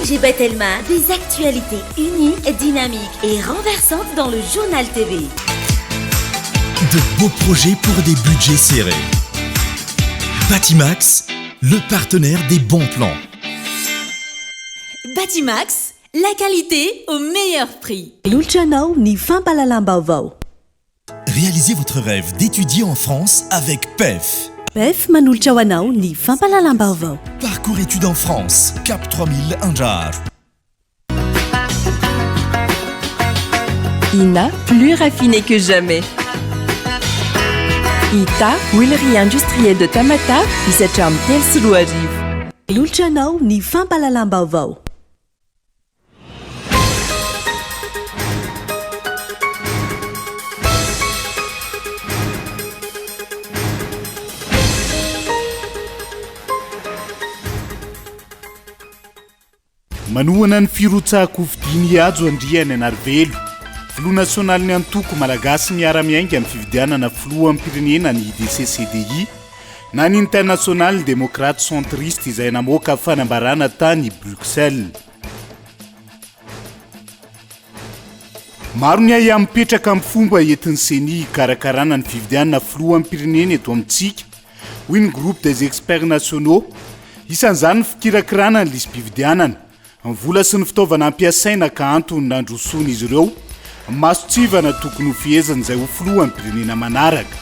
J'ai Batelma, des actualités uniques, dynamiques et renversantes dans le journal TV. De beaux projets pour des budgets serrés. Batimax, le partenaire des bons plans. Batimax, la qualité au meilleur prix. L'Ulciano ni fampalalang Vaovao. Réalisez votre rêve d'étudier en France avec PEF. PEF manulcia anao ni fampalalang Vaovao. Parcours études en France, Cap 3000 Anjar. INA, plus raffiné que jamais. ITA, huilerie industrielle de Tamata, isacham tel suluajiv. L'Ulciano ni fampalalang Vaovao. Manohana ny firotsahako fidiny ajo andriany anarivelo. Filoha nasionaly ny antoko malagasy miara-miainga amin'ny fividianana filoha amin'ny pirenena ny DCCDI na ny international démocrate centriste izay namoaka fanambarana tany Bruxelles. Maro ny ay mipetraka amin'ny fomba entin'ny seni karakarana ny fividianana filoha amin'ny pirenena eto amintsika. Hoy ny groupe des experts nationaux, isan'izany ny fikirakirana ny lisam-pividianana. Ny vola sy ny fitaovana ampiasaina ka antony nandrosony izy ireo, masotsivana tokony ho fihezana izay ho filoha amin'ny pirenena manaraka.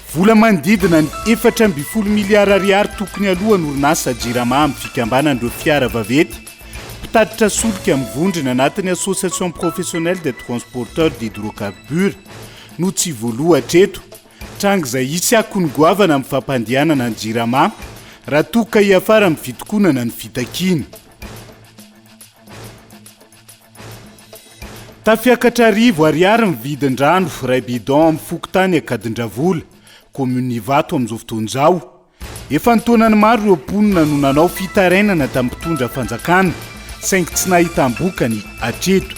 Vola manodidina ny 4.0 miliara ariary tokony alohan'ny orinasa jirama amin'ny fikambanan'ireo fiara vaventy, mpitatitra solika amin'ny vondrona anatin'ny association professionnelle des transporteurs d'hydrocarbures no tsy voaloha hatreto, tranga izay isy akony goavana amin'ny fampandehanana ny jirama raha toka hiafara amin'ny fitokonana ny fitakiny. Tafiakatra arivo ariary ny vidin-drano ray bidon amin'ny fokotany Akadindravola, commune Vato amin'izao fotoan'izao. Efa nitaonany maro ireo mponina no nanao fitarainana tamin'ny mpitondra fanjakana, saingy tsy nahita ambokany hatreto.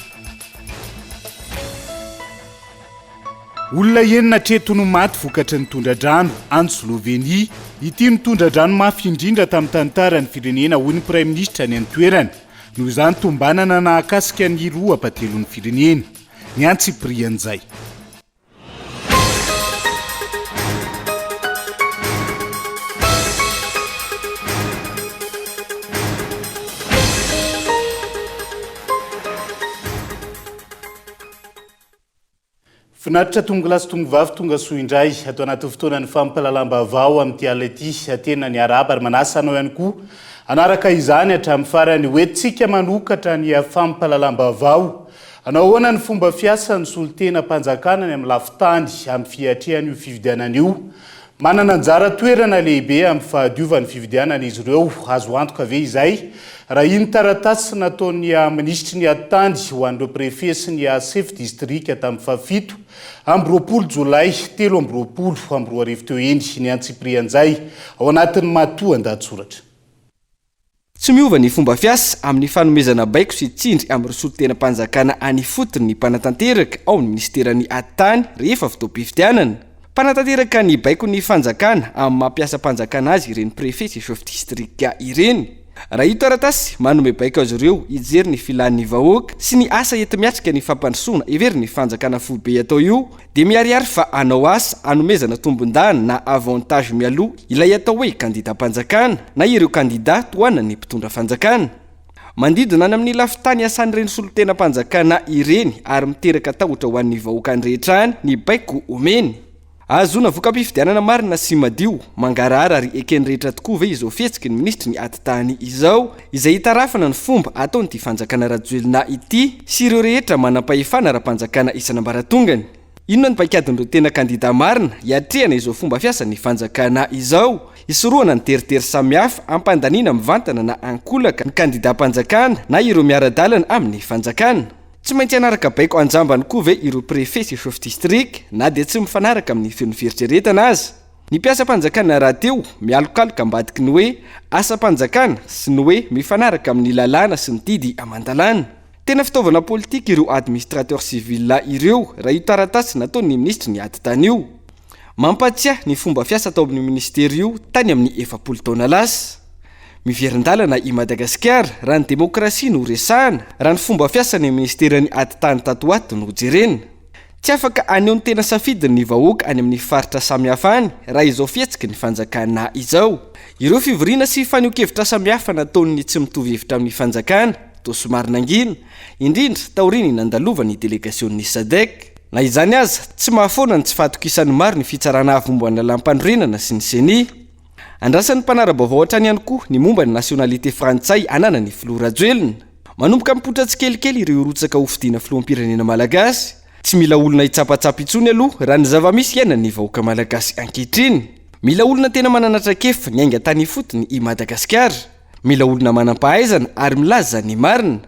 Olona enina hatreto no maty vokatry ny tondra-drano any Slovenia. Ity nitondra-drano mafy indrindra tamin'ny tantaran'ny firenena hoy ny Prime Ministre ny antoerana, noho izany tombanana nahakasika ny roa apatelon'ny firenena. Ny antsiprian'izay. Finaritra tonga lasy tonga vavy tonga soa indray ato anaty fotoana ny fampahalalam Vaovao amin'ny tiala ity atena ny araba ary manasa anao ihany koa anaraka izany hatramin'ny farany hoentsika manokatra ny fampahalalam Vaovao. Anao ahoana ny fomba fiasan'ny solitena mpanjakana ny amin'ny lafitany amin'ny fiatrehan'io fividianana io. Manana anjara toerana lehibe amin'ny fahadiovan'ny fividianana izy ireo, azo antoka ve izay? Raha iny taratasy nataon'ny ministry ny atany ho an'ireo préfet sy ny chef district tamin'ny fafito amby 20 Jolay 2020 teo eny ny antsiprian'izay ao anatin'ny matoa an-dahatsoratra. Tsy miova ny fomba fiasa amin'ny fanomezana baiko sy tsindry amin'ny solitena mpanjakana any fotony ny mpanatanteraka ao amin'ny ministeran'ny atany rehefa fotoam-pifidianana. Mpanatanteraka ny baiko ny fanjakana amin'ny mampiasa mpanjakana azy ireny préfet sy chef district ireny. Raha io taratasy manome baiko azy ireo hijery ny filan'ny vahoaka sy ny asa enti-miatrika ny fampandrosoana every ny fanjakana foibe atao io, dia miariary fa anao asa anomezana tombon-dana na avantage mialoha ilay atao hoe kandida-mpanjakana na ireo kandida toana ny mpitondra fanjakana. Mandidina any amin'ny lafitany asan'ireny solitena mpanjakana ireny ary miteraka tahotra ho an'ny vahoaka andrehetrany ny baiko omeny. Azona voka-pifidianana marina sy madio, mangarara ary ekeny rehetra tokoa ve izao fihetsiky ny ministry ny atitany izao, izay hitarafana ny fomba ataon'ity fanjakana rajoelina ity sy ireo rehetra manam-pahefana raha-mpanjakana isanambaratongany. Inona ny paikadin'ireo tena kandida marina hiatrehana izao fomba fiasan'ny fanjakana izao, isoroana ny teritery samihafa ampandaniana mivantana na ankolaka ny kandida-mpanjakana na ireo miara-dalana amin'ny fanjakana. Tsy maintsy anaraka baiko anjambany koa ve ireo préfet sy chef district na dia tsy mifanaraka amin'ny feon'ny fieritreretana azy. Ny mpiasa-mpanjakana raha teo mialokaloka ambadiky ny hoe asa-mpanjakana sy ny hoe mifanaraka amin'ny lalàna sy ny didy amandalàna. Tena fitaovana politika ireo administrateur civil ireo raha io taratasy nataon'ny ministry ny atitany io. Mampatsiahy ny fomba fiasa tao amin'ny ministera io tany amin'ny 7 taona lasa. miverindalana i Madagasikara raha ny demokrasia no resahana raha ny fomba fiasany ministerany ati-tany tato ato no jerena. Tsy afaka aneho ny tena safidiny ny vahoaka any amin'ny faritra samihafa any raha izao fihetsiky ny fanjakana izao. Ireo fivoriana sy faneho-kevitra samihafa nataony tsy mitovy hevitra amin'ny fanjakana toa somary nangina, indrindra taoriny nandalovany delegasion'ny SADC. Na izany aza tsy mahafoana ny tsy fahatokisan'ny maro ny fitsarana avy momba ny lalam-pandrorenana sy ny seni. Andrasan'ny mpanara-baovao hatrany ihany koa ny momba ny nasionalite frantsay anana ny filoha rajoelina. Manomboka mipotra tsikelikely ireo rotsaka ho fidiana filoham-pirenena malagasy. Tsy mila olona hitsapatsapa itsony aloha raha ny zava-misy iainany ny vahoaka malagasy ankehitriny. Mila olona tena mananatra-kefa ny ainga tany fotony i Madagasikara. Mila olona manam-pahaizana ary milaza ny marina.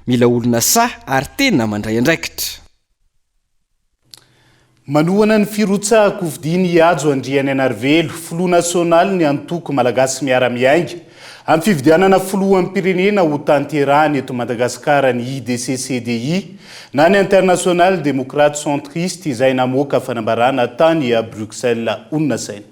Mila olona ary tena mandray andraikitra. Manohana ny firotsahako vidiny ajo andriany anarvelo, filoha nasionaly ny antoko malagasy miara-miainga. Amin'ny fividianana filohan'ny pirenena ho tanterahany eto Madagasikara ny IDC-CDI na ny International Démocrate Centriste izay namoaka fanambarana tany a Bruxelles onona saina.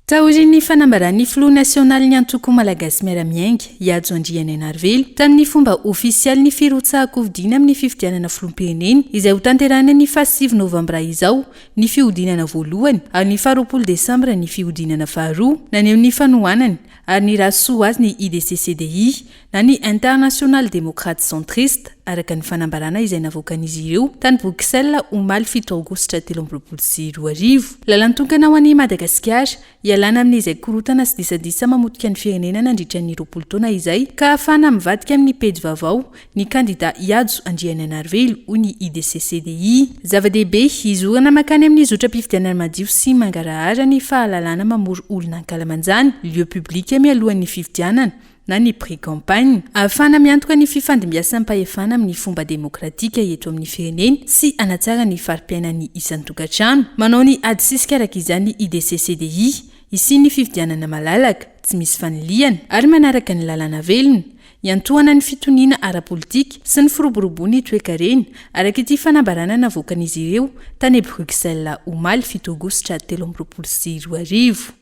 Taorian'ny fanambaran'ny filoha nasionaly ny antoko malagasy miara-miainga iajo andriany anarvelo tamin'ny fomba ofisialy ny firotsahako vidina amin'ny fifidianana filoham-pirenena izay ho tanterahana ny 7 novambra izao ny fihodinana voalohany ary ny 20 desambra ny fihodinana faharoa na ny amin'ny fanohanany ary ny rahasoa azy ny IDC-CDI na ny International Démocrate Centriste araka ny fanambarana izay navoakan'izy ireo tany Bruxelles omaly 7 aogositra 2022. Lalantokana ho an'i Madagasikara ialana amin'izay korotana sy disadisa mamotika ny firenena nandritra ny 20 taona izay ka afana mivadika amin'ny pejy vaovao ny kandida iajo andriany anarvelo ho ny IDC-CDI. Zava-dehibe izorana makany amin'ny zotra-pifidianana madio sy mangarahara ny fahalalana mamory olona ankalamanjany lieu public mialohan'ny fifidianana na ny pré-campagne afana miantoka ny fifandimbiasan'ny mpahefana amin'ny fomba demokratika eto amin'ny firenena sy anatsara ny fari-piainan'ny isan'ny tokantrano. Manao ny ady sisika araka izany IDC-CDI isy ny fifidianana malalaka tsy misy faniliana ary manaraka ny lalana velona iantohana ny fitoniana ara-politika sy ny firoborobony toe-karena araka ity fanambarana navoakan'izy ireo tany Bruxelles omaly 7 aogositra 2022.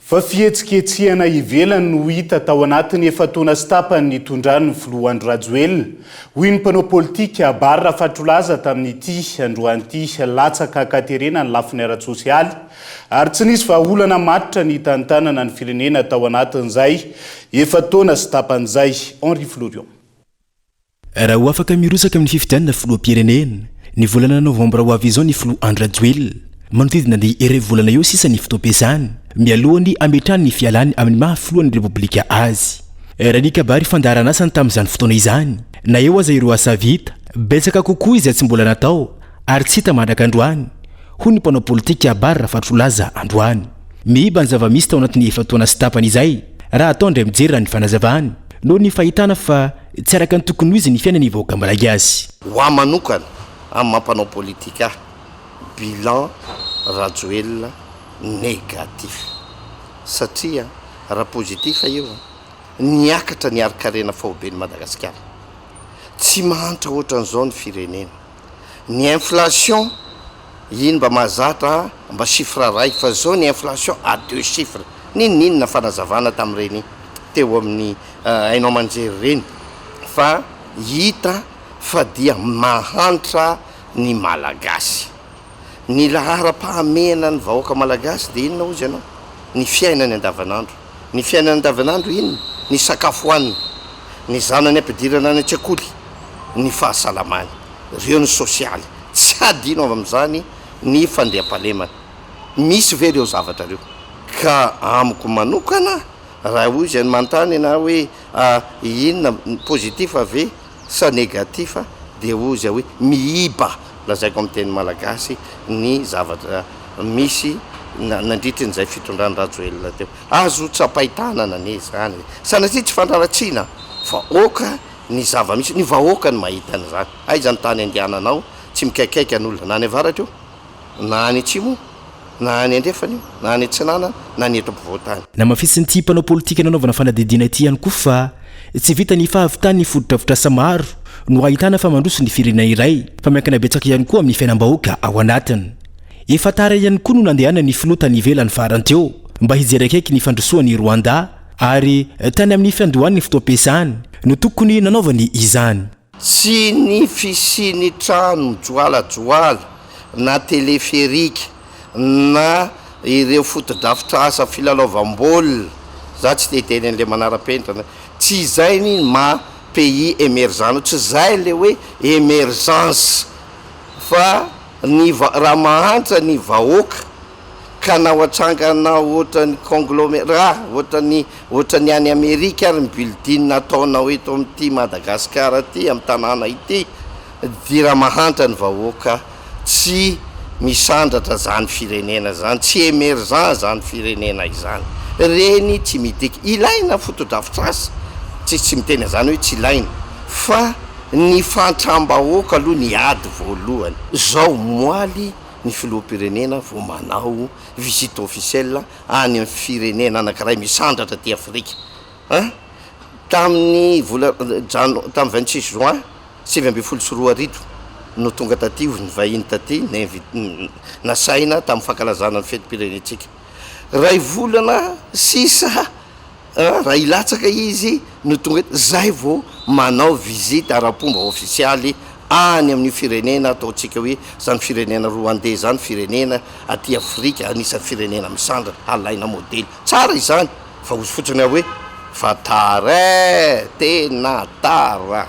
Fa fihetsiketsihana ivelany no hita tao anatiny efa taona sy tapany nitondrany ny filoha Andro Rajoelina. Hoy ny mpanao politika Barra fatrolaza tamin'ity androan'ity latsaka akaterena ny lafiny ara-tsosialy ary tsy nisy vahaolana matitra ny tantanana ny firenena tao anatin'izay efa taona sy tapan'izay. Henri Florion. Raha ho afaka mirosaka amin'ny fifidianana filoham-pirenena ny volana novambra ho avy izao ny filoha Andro Rajoelina manodidina ny ere volana eo sisa ny fotoam-piasany mialohany ametrany ny fialany amin'ny mahafilohan'ny repoblika azy. Raha ny kabary fandaharana asany tamin'izany fotoana izany na eo aza ireo asa vita betsaka kokoa izy tsy mbola natao ary tsy hita mandraka androany hoy ny mpanao politika Barra fatrolaza androany. Miiba ny zava-misy tao anatin'ny efa taona sy tapany izay raha atao indray mijery raha ny fanazavany noho ny fahitana fa tsy araka ny tokony ho izy ny fiainany vahoaka malagasy. Ho manokana amin'ny mampanao politika bilan Rajoelina négatif satria raha positif io niakatra ny ari-karena fahoben'ny Madagasikara tsy mahantra ohatran'izao ny firenena. Ny inflation iny mba mahazatra mba chiffre ray fa zao ny inflation à 2 chiffres ninina fanazavana tamin'ireny teo amin'ny hainao manjery reny fa hita fa dia mahantra ny malagasy. Ny lahara-pahamena ny vahoaka malagasy dia inona ozy ianao? Ny fiainany andavanandro. Ny fiainany andavanandro inona? Ny sakafo hohaniny, ny zanany ampidirana any an-tsekoly, ny fahasalamany, reo ny sosialy. Tsy adino avy amin'izany ny fandriam-pahalemana. Misy ve ireo zavatra reo? Ka amiko manokana raha ozy any manontany na hoe inona positif ave sa négatif dia ozy hoe miiba lazaiko amin'ny teny malagasy ny zavatra misy nandritra n'izay fitondrany Rajoelina teo. Azo tsapaitanana ne zany sanatria tsy fandraratsiana fa oka ny zava-misy ny vahoaka ny mahita an'izany. Aizany tany andiananao tsy mikaikaika n'olona na ny avaratra io na ny atsimo na ny andrefana io na ny antsinana na ny eto ampovoantany. Na mafisiny ty mpanao politika nanaovana fanadidina ity ihany koa fa tsy vita ny fahavitany ny fododrafitrasa maro no ahitana fa mandroso ny firenena iray fa miankina betsaka ihany koa amin'ny fiainam-bahoaka ao anatiny. Efa tara ihany koa no nandehana ny filoha tany ivelany farany teo mba hijery akaiky ny fandrosoany Rwanda ary tany amin'ny fiandohan'ny fotoam-piasany no tokony nanaovany izany. Tsy ny fisiny trano joalajoala na teleferika na ireo fotodrafitrasa filalaovam-baolina za tsy teteny an'le manara-pentrana tsy izay ny ma pays émergent tsy zay le hoe émergence fa ny raha mahantra ny vahoaka ka na ohatrangana ohatrany conglomérat ohatrany any Amerika ary ny building nataonao eto amin'ity Madagasikara ty amin'ny tanàna ity dia raha mahantra ny vahoaka tsy misandratra zany firenena zany tsy émergent zany firenena izany reny tsy midika ilaina fotodrafitrasa tsy miteny zany hoe tsy ilaina fa ny fantram-bahoaka aloha ny ady voalohany zao moaly ny filoham-pirenena vao manao visite officielle any amin'ny firenena anankiray misandratra ty Afrika tamin'ny tamin'ny 26 juin 2024 no tonga taty ny vahiny taty nasaina tamin'ny fankalazana ny fetim-pirenentsika ray volana sisa raha ilatsaka izy no tonga zay vao manao visite ara-pomba officialy any amin'ny firenena ataotsika hoe zany firenena rwandais zany firenena aty Afrika anisan'ny firenena misandra alaina modely tsara izany fa ozy fotsiny hoe fa tara tena tara.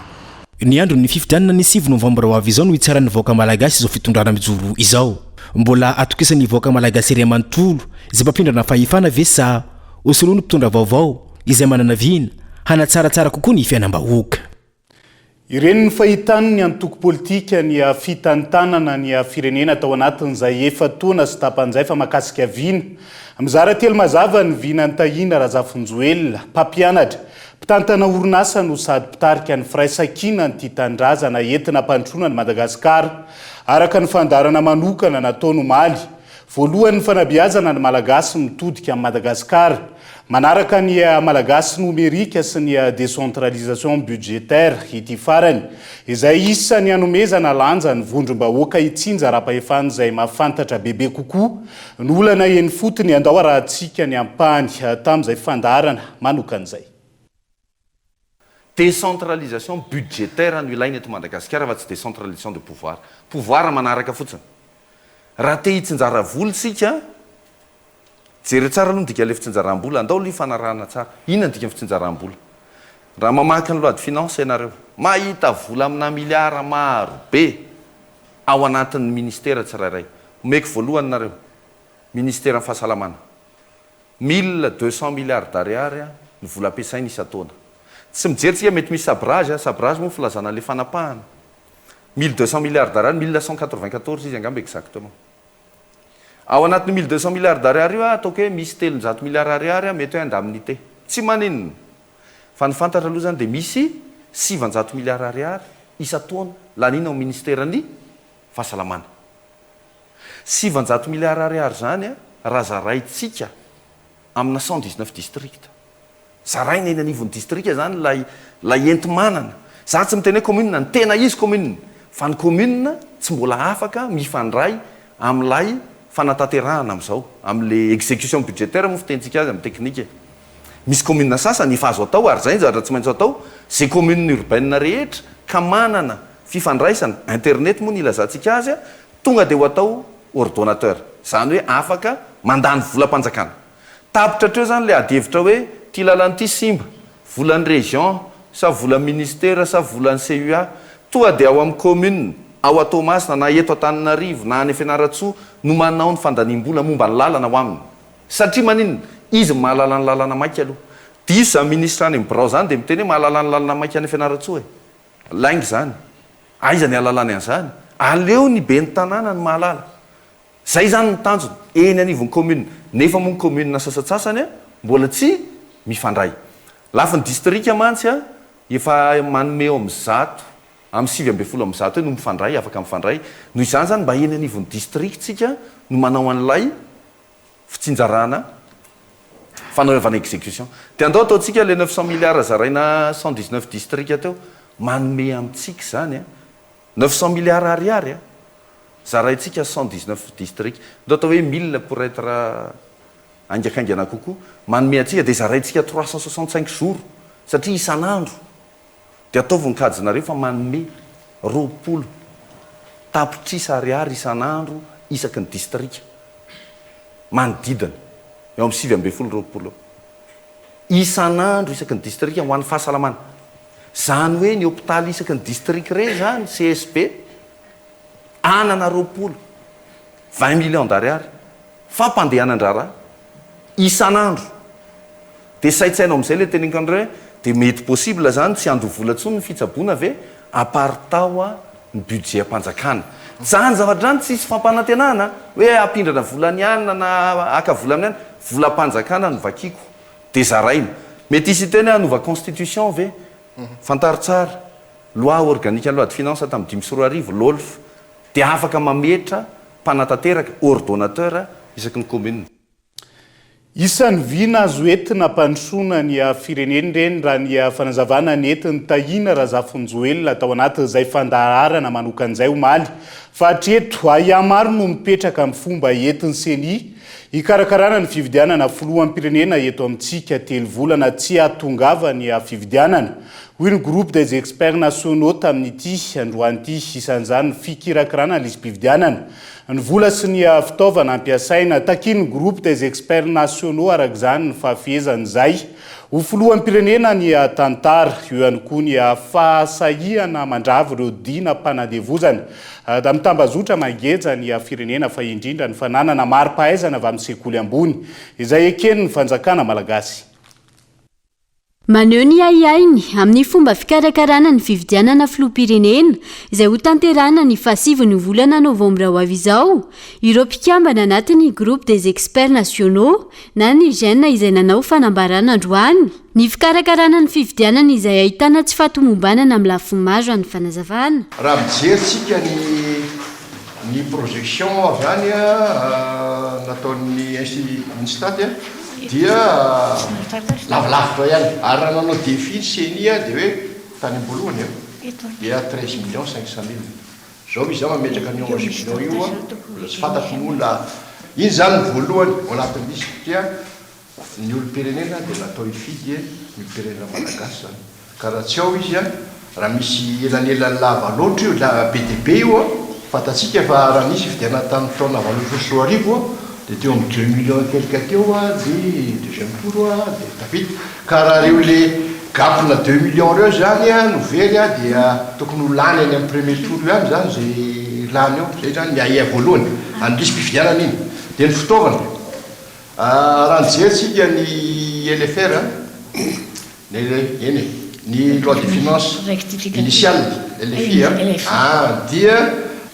Ny andro ny 15 ny 9 novambra ho avy izao no hitsaran'ny vahoaka malagasy izao fitondrana mijoro izao. Mbola atokisan'ny vahoaka malagasy iray manontolo izay mpampiindrana fahefana ve sa osolono mpitondra vaovao izay manana vina hanatsaratsara kokoa ny fiainam-bahoaka. Ireny ny fahitany ny antoko politika ny fitantanana ny firenena tao anatin'izay efa taona sy tapan'izay fa makasika vina mizara telo mazava ny vina ny tahina Razafinjoelina mpampianatra mpitantana orinasa no sady mpitarika ny firaisakina ny titandrazana entina mpandrosoana ny Madagasikara araka ny fandarana manokana nataony omaly voalohany ny fanabeazana ny malagasy mitodika amin'ny Madagasikara manaraka ny malagasy nomerika sy ny décentralisation budgétaire ity farany izay isany anomezana lanja ny vondrom-bahoaka itsinja raha-pahefana izay mafantatra bebe kokoa ny olana eny fotony andao rahantsika ny ampany tamin'izay fandarana manokan'izay. Décentralisation budgétaire no ilaina eto Madagasikara fa tsy décentralisation de pouvoir. Pouvoir manaraka fotsiny. Raha te hitsinjara vola sika jery tsara aloha dika le fitsinjaram-bola andao li fanarahana tsara inona dika fitsinjaram-bola raha mamaky ny loi de finance ianareo mahita vola amina miliara maro be ao anatin'ny ministera tsirairay omeko voalohany nareo ministera ny fahasalamana 1200 milliards d'ariary ny vola ampiasaina isa-taona tsy mijeritsika mety misy sabrage moa filazana le fanapahana 1200 milliards d'ariary 1994 izy angamba exactement ao anatin'ny 1200 milliards d'ariary io ataoko hoe misy 300 milliards ariary mety hoe andamin'ity tsy maninona fa ny fantatra aloha zany dia misy 700 milliards ariary isa-taona lanina ao ministerany fahasalamana 700 milliards ariary zany raha zaraitsika amina 119 district zaraina eny anivon'ny district zany lay enti-manana za tsy miteny hoe commune ny tena izy commune fa ny commune tsy mbola afaka mifandray am'lay fanatanterahana am'izao am'le exécution budgétaire moa fitentsika azy amin'ny teknika misy commune sasany efa azo atao ary zay zatra tsy maintsy atao zay commune urbaine rehetra ka manana fifandraisana internet moa ny ilazantsika azy tonga dia ho atao ordonnateur zany hoe afaka mandany volam-panjakana tapitra treo zany le adihevitra hoe ty lalanyity simba volan'ny région sa volan'ny ministère sa volan'ny CUA tonga dia ao amin'ny commune ao Tomasina na eto Antananarivo na any Fianaratsoa no manao ny fandaniam-bola momba ny lalana ho aminy satria maninona izy mahalala ny lalana maika aloha diso zany ministra any birao zany dia miteny hoe mahalala ny lalana maika any Fianaratsoa laingy zany aiza ny alalany an'izany aleo ny be ny tanàna ny mahalala zay zany ny tanjony eny anivon'ny commune nefa moa ny commune sasatsasany mbola tsy mifandray lafa ny district mantsy efa manome eo amin'ny zato amin'ny 7 amin'ny 100 no mifandray afaka mifandray noho izany zany mba eny anivon'ny district tsika no manao an'ilay fitsinjarana fanaovana exécution dia andao ataotsika le 900 milliards zaraina 119 district teo manome amintsika zany 900 milliards ariary zaraitsika 119 district ndao atao hoe 1000 pour être angakaingana kokoa manome atsika dia zaraintsika 365 jours satria isan'andro dia ataovonikajinareo fa manome 20 tapitrisa ariary isan'andro isaky ny distrika manodidina eo amin'ny 720 isan'andro isaky ny distrika ho an'ny fahasalamana zany hoe ny hôpitaly isaky ny distrika re zany CSP anana 20 millions d'ariary fampandehanan-drara isan'andro dia saitsainao amin'izay le tenikandreo hoe dia mety possible zany tsy andovolatsony ny fitsaboana ve apartaoa ny budget ampanjakana zany zavatra zany tsisy fampanantenana hoe ampindrana volany anina na aka volany any volam-panjakana no vakiko dia zaraina mety isy teny anova constitution ve fantaro tsara loi organique loi de finance tamin'ny 5 LOLF dia afaka mametra mpanatanteraka ordonnateur isaky ny commune. Isan'ny vina azo entina mpandrosoana ny fireneny reny raha ny fanazavana ny entiny tahina Razafonjoelina tao anaty izay fandaharana manokan'izay omaly fa hatreto aiamaro no mipetraka amin'ny fomba entiny seni hikarakarana ny fividianana filohampirenena eto amintsika 3 volana tsy atongava ny fividianana hoy ny groupe des experts nationaux tamin'ity androan'ity isan'izany fikirakarana lisy mpividianana ny vola sy ny fitaovana ampiasaina takiny groupe des experts nationaux arak'izany ny fahafehezan'izay ho filohampirenena ny tantara eo ihany koa ny fahasahiana mandravo ireo dina mpanadevozana da mitambazotra mangeja ny firenena fa indrindra ny fananana mari-pahaizana avy amin'ny sekoly ambony izay ekeny ny fanjakana malagasy. Maneho ny aiainy amin'ny fomba fikarakarana ny fividianana filoham-pirenena izay ho tanterana ny 7 volana novambra ho avy izao ireo mpikambana anatin'ny groupe des experts nationaux na ny gène izay nanao fanambarana androany ny fikarakarana ny fividianana izay ahitana tsy fahatomombanana amin'ny lafimaro amin'ny fanazavana. Raha mijerytsika ny projection avy any nataon'ny Instat dia lavilavitra ihany ary raha nanao défi senia dia hoe tany am-boalohany dia 13 millions 500 000 zao izy zao mametraka ny enregistrement io mbola tsy fantatro ny olona iny zany ny voalohany ao anatin'izy dia ny olom-pirenena dia natao hifidy ny olom-pirenena malagasy zany ka raha tsy ao izy raha misy elanelany lava loatra io be dia be io fantatsika fa raha nisy fividianana tamin'ny taona valososo arivo dia teo amin'ny 2 millions quelque teo dia deuxième tour dia tafita ka raha reo le gapina 2 millions reo zany novely dia tokony ho lany any amin'ny premier tour io any zany zay lany eo zay zany miaia voalohany andrisy mpividianana iny dia ny fitaovana raha nijerytsika ny LFR ny loi de finance initiale LFI dia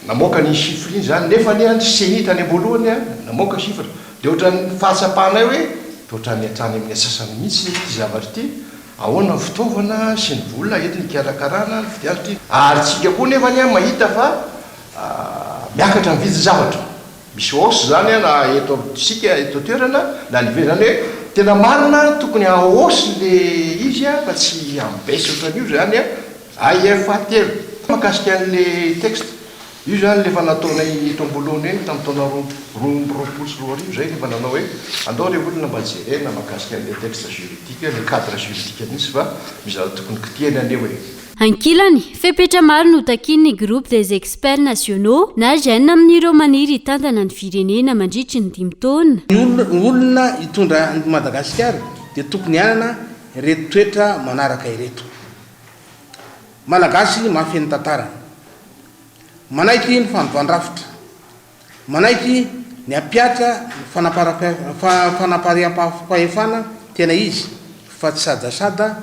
namoaka ny chiffre iny zany nefa ny seni tany am-boalohany namoaka chiffre dia ohatran'ny fahatsapanay hoe dia ohatran'ny hatrany amin'ny asasany mihitsy ty zavatra ity ahoana ny fitaovana sy ny vola entiny karakarana ny fidianatra ity ary tsika koa nefa ny mahita fa miakatra mividy zavatra misy hausse zany na eto sika eto toerana na nive zany hoe tena marina tokony hausse le izy fa tsy ambesy ohatran'io zany AF3 makasika an'le texte io zany lefa nataonay eto am-boalohany eny tamin'ny taona roapolo sy roa arivo zay lefa nanao hoe andao le olona mba jerena makasika an'le texte juridique le cadre juridique nisy fa mizara tokony kitihany aneo hoe ankilany fepetra maro no takin'ny groupe des experts nationaux na gène amin'ireo maniry hitantana ny firenena mandritry ny 5 taona. Ny olona hitondra ny Madagasikara dia tokony hanana ireto toetra manaraka ireto. Malagasy mafy ny tantara, manaiky ny fandovandrafitra, manaiky ny apiatra fanapariam-pahefana tena izy fa tsy sadasada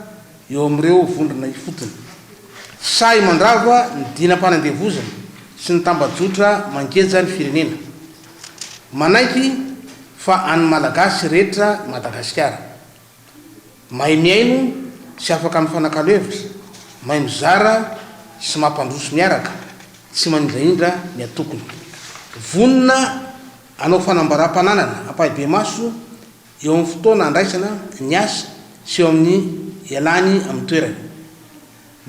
eo amin'ireo vondrona ifotony. Say mandrava ny dinam-panandevozana sy ny tambajotra mangeja ny firenena. Manaiky fa any malagasy rehetra Madagasikara. Mahay miaino sy afaka amin'ny fanakalo-hevitra, mahay mizara sy mampandroso miaraka, tsy manindraindra ny atokony. Vonona anao fanambaram-pananana ampahibe maso eo amin'ny fotoana andraisana ny asa sy eo amin'ny ialany amin'ny toerany.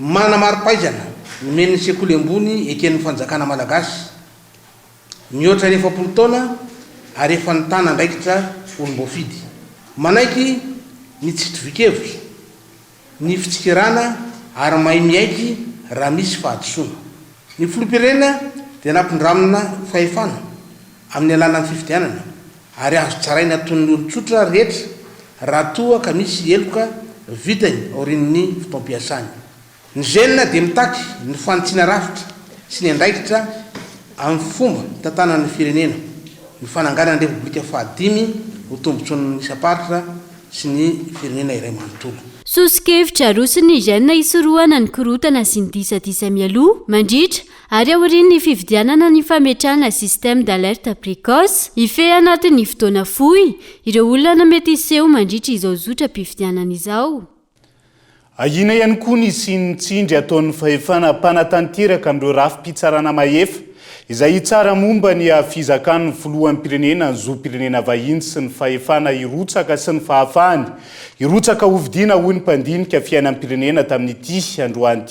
Mana mari-paizana nomeny ny sekoly ambony eken'ny fanjakana malagasy mihoatra ny 70 taona ary efa nitana andraikitra olom-boafidy manaiky ny tsitrovikevitra ny fitsikirana ary mahay miaiky raha misy fahadisoana ny filoam-pirenena dia nampindramina fahefana amin'ny alanany fifidianana ary azo tsaraina ton'ny olo-tsotra rehetra raha toa ka misy eloka vitany aorian'ny fotoam-piasany ny zenina dia mitaky ny fanotsiana rafitra sy ny andraikitra amin'ny fomba tantanan'ny firenena ny fananganany repoblika fahadimy ho tombotson'ny isaparitra sy ny firenena iray manontolo sosikevitra arosiny izaina isoroana ny korotana sy ny disadisa mialoha mandritra ary aorian'ny fividianana ny fametrahana système d'alerte précoce ife anatin'ny fotoana fohy ireo olona mety iseho mandritra izao zotra mpividianana izao ahina ihany koa ny sinitsindry ataon'ny fahefana mpanatanteraka amin'ireo rafi-pitsarana mahefa izay tsara momba ny fizakan'ny filohan'ny pirenena ny zoam-pirenena vahiny sy ny fahefana irotsaka sy ny fahafahany irotsaka hovidiana hoy ny mpandinika fiainan'ny pirenena tamin'ity androany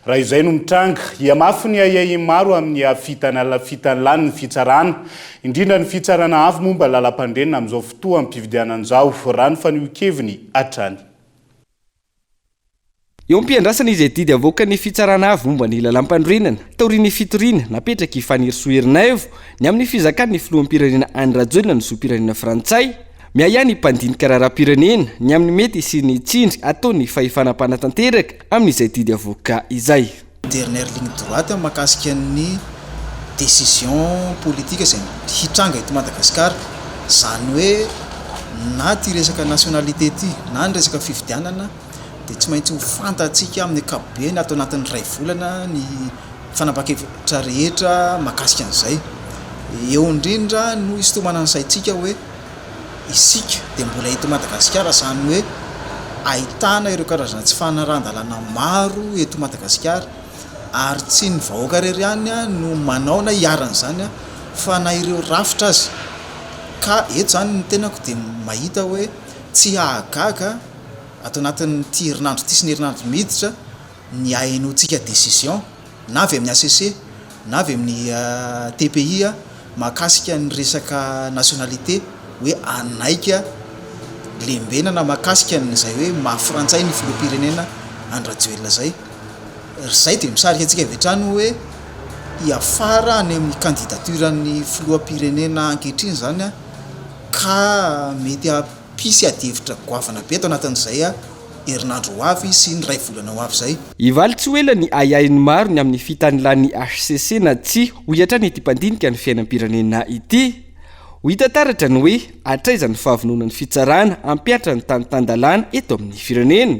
raha izay no mitranga iamafy ny ayay maro amin'ny fitany lany ny fitsarana indrindra ny fitsarana avy momba lalam-pandrenina amin'izao fotoa mpividianan'izao raha ny fanio-keviny hatrany eo ampiandrasana izay didy avoaka ny fitsarana avy momba ny lalam-pandrenana taorian'ny fitoriana napetraka ifanirosoherinaivo ny amin'ny fizakan'ny filohampirenena andrajoelona ny zoam-pirenena frantsay miahany mpandinika raharaha-pirenena ny amin'ny mety sy ny tsindry ataony fahefana-panatanteraka amin'izay didy avoaka izay dernière ligne droite mahakasika ny décision politique izay hitranga eto Madagasikara zany hoe na ty resaka nationalité ty na ny resaka fifidianana dia tsy maintsy ho fantatsika amin'ny ankapobeny atao anatin'ny ray volana ny fanapakevitra rehetra mahakasika an'izay eo indrindra no isotomana ny saitsika hoe isika dia mbola eto Madagasikara zany hoe ahitana ireo karazana tsy fanarandalana maro eto Madagasikara ary tsy ny vahoaka rery ihany no manao na hiaran'izany fa na ireo rafitra azy ka eto zany ny tenako dia mahita hoe tsy ahagaga atao anatin'ny ty herinandro ty sy ny herinandro miditra ny ainotsika décision na avy amin'ny ACC na avy amin'ny TPI mahakasika ny resaka nationalité hoe anaika lembenana mahakasika n'izay hoe mahafrantsay ny filoham-pirenena andrajoelona zay dia misarika antsika avy hatrany hoe hiafara any amin'ny candidature-ny filoham-pirenena ankehitriny zany ka mety pisy adevitra goavana be atao anatin'izay herinandro ho avy sy ny ray volana ho avy zay ivaly tsy hoela ny ayainy maro ny amin'ny fitanilany HCC na tsy ho hiatrany ity mpandinika ny fiainam-pirenena ity ho hita taratra ny hoe atraiza ny fahavonona ny fitsarana ampiatra ny tanitandalana eto amin'ny firenena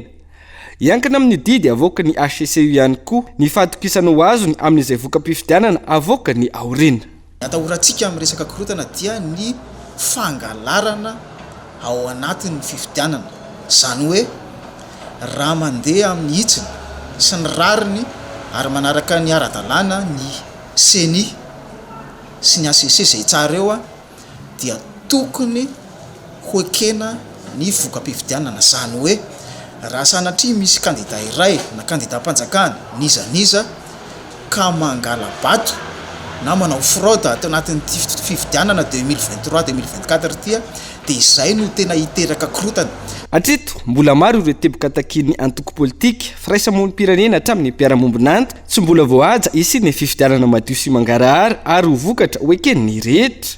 iankina amin'ny didy avoaka ny HCC ihany koa ny fahatokisana ho azony amin'izay voka-pifidianana avoaka ny aorina atahorantsika amin'ny resaka korotana dia ny fangalarana ao anatin'ny fifidianana zany hoe raha mandeha amin'ny hitsiny sy ny rariny ary manaraka ny ara-dalàna ny CENI sy ny ACC zay tsara eo dia tokony hoekena ny voka-pifidianana zany hoe raha sanatria misy kandida iray na kandida mpanjakana nizaniza ka mangala bato na manao fraude atao anatin'ny fifidianana 2023-2024 tia dia izay no tena hiteraka korotana atreto mbola maro ireo teboka takin'ny antoko politika firaisamonim-pirenena hatramin'ny mpiara-mombonanto tsy mbola voahaja isiny ny fifidianana madio sy mangarahara ary ho vokatra hoeken'ny rehetra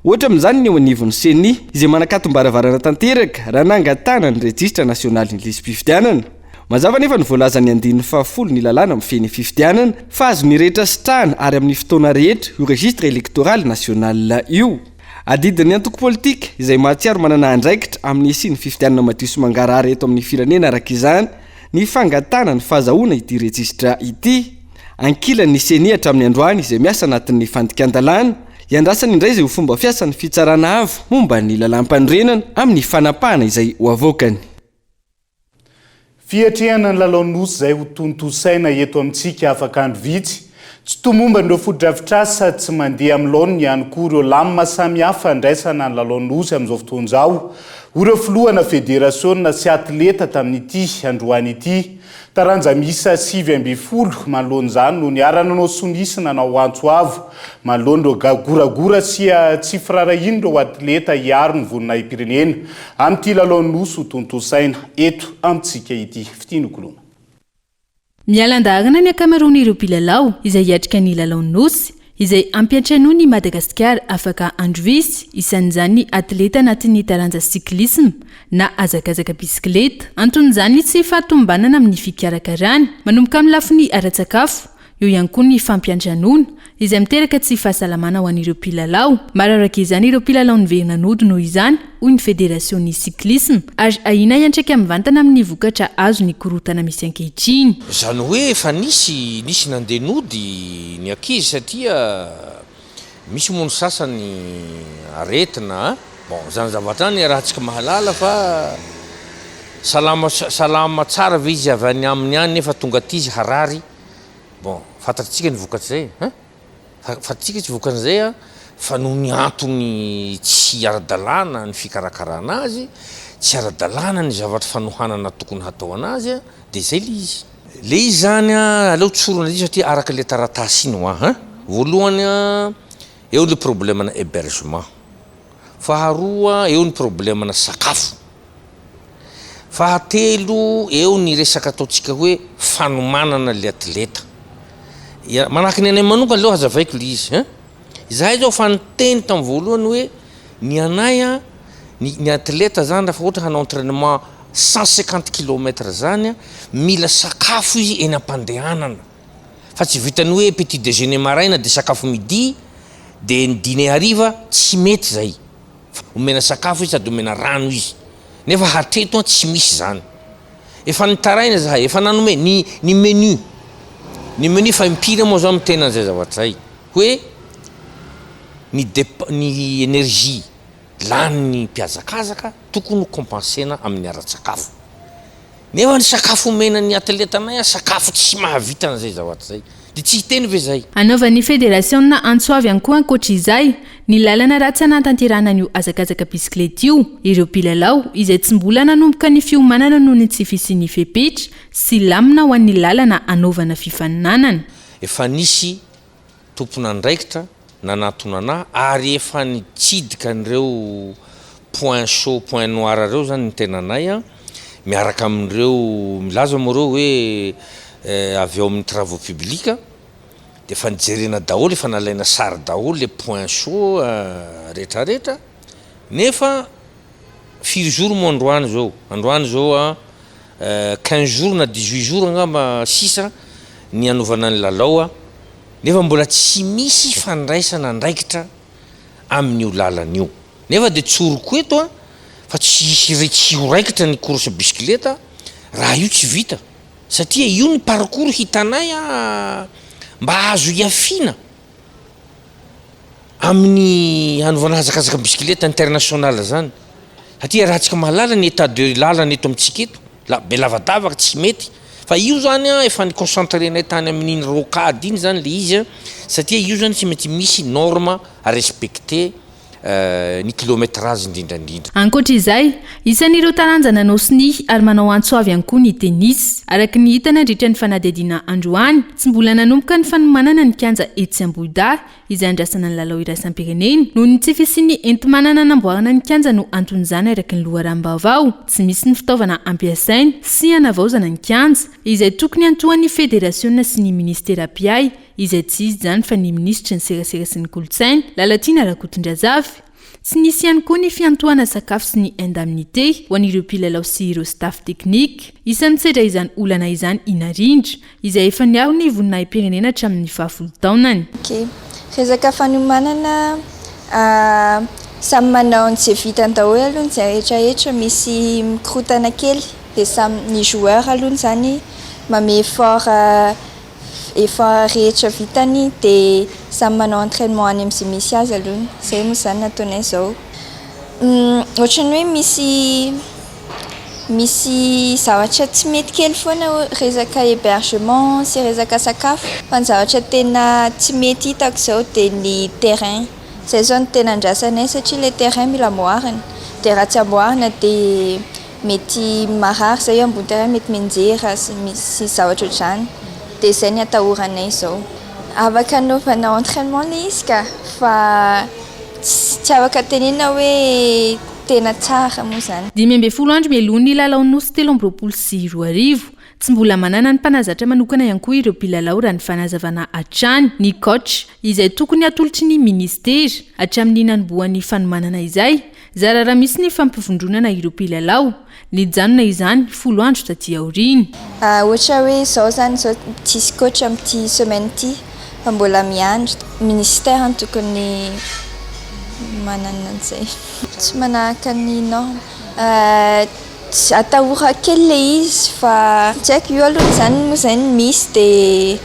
ohatra amin'izany ny eo anivon'ny CENI izay manakatom-baravarana tanteraka raha nangatana ny registra nasionaly ny lisy-pifidianana mazava nefa ny voalazany andininy fahafolo ny lalàna amin'ny feny fifidianana fa azo ny rehetra sitrahana ary amin'ny fotoana rehetra io registre électoral national io adidin'ny antoko politika izay mahatsiaro manana andraikitra amin'ny isiny fifidianana madio sy mangarahara eto amin'ny firenena araka izany ny fangatana ny fahazahoana ity registra ity ankilan'ny CENI hatramin'ny androany izay miasa anatin'ny fandikan-dalàna iandrasany indray izay ho fomba fiasan'ny fitsarana avo momba ny lalam-pandrenana amin'ny fanapahana izay ho avoakany fiatrehana ny lalao nosy izay ho tontosaina eto amintsika afaka andro vitsy tsy tomomba nireo fodrafitrasa tsy mandeha amin'ny laoniny ihany koa ireo lamina samihafa ndraisana ny lalaonosy amin'izao fotoan'izao ho ireo filohana federasiona sy atleta tamin'ity androany ity taranja misa 7-20 manoloana izany no niarananao sonisy nanao antso avo manoloana ireo gagoragora sy tsy firarahiny ireo atleta hiaro ny vonina ipirenena amin'ity lalaonosy ho tontosaina eto amintsika ity fitinokolona. Mialandahana ny akamaroany ireo mpilalao izay hiatrika ny lalaonosy izay ampiantrano ny Madagasikara afaka androvisy isan'izany atleta anatin'ny taranja siklisma na azakazaka bisikileta. Anton'izany tsy fahatombanana amin'ny fikarakarany manomboka amin'ny lafiny ara-tsakafo eo ihany koa ny fampiantranoana izay miteraka tsy fahasalamana ho an'ireo mpilalao. Mararaka izany ireo mpilalao niverina nody noho izany hoy ny federasiony siklisma ary ahina iantraika mivantana amin'ny vokatra azo ny korotana misy ankehitriny. Zany hoe efa nisy nandeha nody ny ankizy satria misy mono sasany aretina bon zany zavatra ny rahantsika mahalala fa salama tsara ve izy avy any aminy any nefa tonga aty izy harary bon fantatsika ny vokatra zay fantatsika tsy vokan'izay fa noho ny antony tsy ara-dalàna ny fikarakarana azy tsy ara-dalàna ny zavatra fanohanana tokony hatao anazy dia zay le izy zany aleo tsorona izy satria araka le taratasy iny hoa voalohany eo le problème na hébergement, faharoa eo ny problème na sakafo, fahatelo eo ny resaka ataotsika hoe fanomanana le atleta. Manahaka ny anay manokana leo hazavaiko le izy izahay zao fanoteny tamin'ny voalohany hoe ny anay ny atleta zany raha ohatra hanao entraînement 150 km zany mila sakafo izy eny am-pandehanana fa tsy vitany hoe petit déjeuner maraina de sakafo midi de ny dîner hariva tsy mety zay. Omena sakafo izy sady omena rano izy nefa hatreto tsy misy zany. Efa nitaraina zahay efa nanome ny menu fa impiry moa zao mitena zay zavatra zay hoe ny énergie lany mpiazakazaka tokony kompensena amin'ny ara-tsakafo. Nefa ny sakafo omena ny atletanay sakafo tsy mahavitana zay zavatra zay de tsy teny ve zay. Anaovan'ny fédération Antsoavy ihany koa ankoatr'izay ny lalana ratsy anatanterahana io azakazaka bisikileta io ireo mpilalao izay tsy mbola nanomboka ny fiomanana noho ny tsy fisian'ny fepetra sy lamina ho an'ny lalana anaovana fifaninanana. Efa nisy tompona andraikitra nanatonana ary efa nitsidika an'ireo point chaud point noir reo zany ny tenanay miaraka amin'ireo milaza moa reo hoe avy ao amin'ny travaux publics de fa nijerena daholo efa nalaina sary daholo le point chaud rehetrarehetra nefa firy jour moa androany zao 15 jours na 18 jours angamba sisa ny anovana ny lalao nefa mbola tsy misy fandraisana andraikitra amin'io lalan'io nefa de tsoroko eto fa tsy raikitra ny course bisikileta raha io tsy vita satria io ny parcours hitanay mba azo iafina amin'ny hanovana hazakazaka bisikileta international zany satria raha tsika mahalala ny état de lalana eto amintsika eto be lavadavaka tsy mety fa io zany efa ny concentrenay tany amin'iny rocade iny zany le izy satria io zany tsy mety misy norme à respecter ny kilométrage indrindrandrindra. Ankoatr'izay isan'ireo taranja nanao siny ary manao antsoavy ihany koa ny tennis araka ny hitana andritra ny fanadihadiana androany tsy mbola nanomboka ny fanomanana ny kianja etsy Ambohidahy izay andrasana ny lalao iraisam-pirenena noho ny tsy fisian'ny enti-manana namboarana ny kianja no anton'izany araka ny loharano Vaovao tsy misy ny fitaovana ampiasaina sy hanavaozana ny kianja izay tokony antohan'ny fédération sy ny ministera piay izay tsy izy zany fa ny ministra ny serasera sy ny kolotsaina Lalatina Rakotondrazavy. Tsy nisy ihany koa ny fiantohana sakafo sy ny indemnité ho an'ireo mpilalao sy ireo staff teknika isan'ny tsedra izany olana izany inarindra izay efa niaro ny voninahim-pirenena hatramin'ny 10 taonany. Resaka fanomanana samy manao ny tsy vitany daholo aloha ny rehetrarehetra misy mikorotana kely dia samy ny joueur aloha zany mame effort rehetra vitany dia samy manao entraînement any amin'izay misy azy aloha zay moa zany nataonay zao. Ohatran'ny hoe misy misy zavatra tsy mety kely foana resaka hébergement sy resaka sakafo fa ny zavatra tena tsy mety hitako zao dia ny terrain zay zao no tena andrasanay satria le terrain mila amboarina dia raha tsy amboarina dia mety marary zay ambony terrain mety menjera sy zavatra ohatr'izany dia izay ny atahoranay zao afaka anaovana entraînement le izy ka fa tsy afaka tenena hoe tena tsara moa zany 12 andro mialoha ny lalao nosy 13 tsy mbola manana ny mpanazatra manokana ihany koa ireo mpilalao raha ny fanazavana hatrany ny coach izay tokony atolotry ny ministera hatramin'ny nanomboan'ny fanomanana izay zara raha misy ny fampivondronana ireo mpilalao ny janona izany 10 andro taty aoriny ohatra hoe zao zany zao tsisy coach amin'ity semaine ity fa mbola miandry ministera tokony manana an'izay tsy manahaka ny norme atahora kely le izy fa tsy haiko io aloha zany moa zany misy dia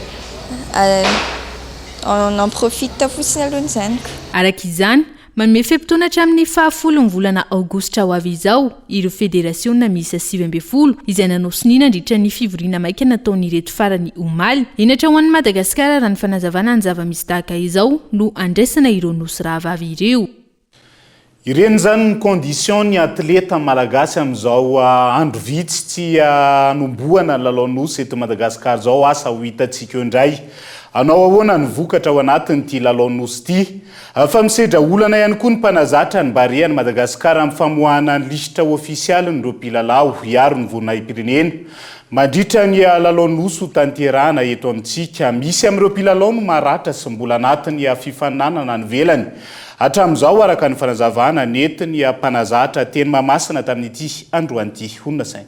on en profite fotsiny aloha zany araka izany manome fempotoana hatramin'ny 10 volana aogositra ho avy izao ireo federasiona miisa 12 izay nanao sinina ndritra ny fivoriana maika nataon'ireto farany omaly enatra ho an'ny Madagasikara raha ny fanazavana ny zava-misy tahaka izao no andraisana ireo nosy rahavavy ireo ireny zany ny condition ny atleta malagasy amin'izao andro vitsy tsy anomboana lalao nosy eto Madagasikara zao asa ho hitantsika eo indray anao ahoana ny vokatra ao anatin'ity lalao nosy ity fa misedra olana ihany koa ny mpanazatra ny barian'i Madagasikara amin'ny famoahana ny lisitra ofisialy ny ireo mpilalao hiaro ny voninahim-pirenena mandritra ny lalao nosy ho tanterahana eto amintsika misy amin'ireo mpilalao no maratra sy mbola anatin'ny fifaninanana ny velany hatramin'izao araka ny fanazavana netiny mpanazatra teny Mahamasina tamin'ity androan'ity honina saina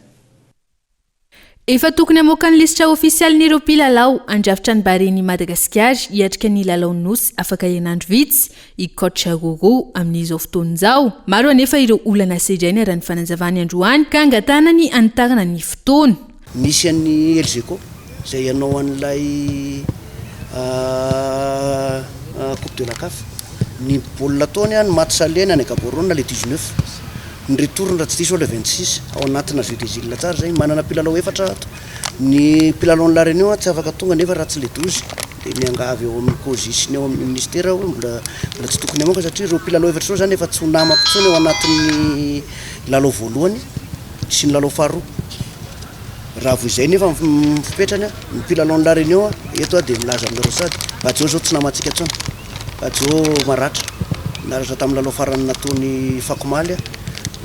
efa tokony amoaka ny lisitra ofisialy n'ireo mpilalao andrafitra ny baren'i Madagasikara hiatrika ny lalao nosy afaka ianandro vitsy i coach Gogo amin'izao fotoan'izao maro anefa ireo olana sedrainy raha ny fanazavany androany ka angatana ny anitarana ny fotoana misy an'ny LGCO zay ianao an'ilay coupe de la CAF ny baolina taony ny match salena ny Gaborone le 19 ny retour raha tsy diso le 26 ao anatina jeu des îles tsara zay manana mpilalao efatra ato ny mpilalao ny La Réunion tsy afaka tonga nefa raha tsy le 12 dia miangavy eo amin'ny cosisiny eo amin'ny ministera mbola tsy tokony amoaka satria ireo mpilalao efatra ireo zany efa tsy ho namako tsony eo anatin'ny lalao voalohany sy ny lalao faharoa raha vo izay nefa mifipetrany ny mpilalao ny La Réunion eto dia milaza amin'ny rosady Badio zao tsy namantsika tsony Badio naratra tamin'ny lalao farany nataony Fakomaly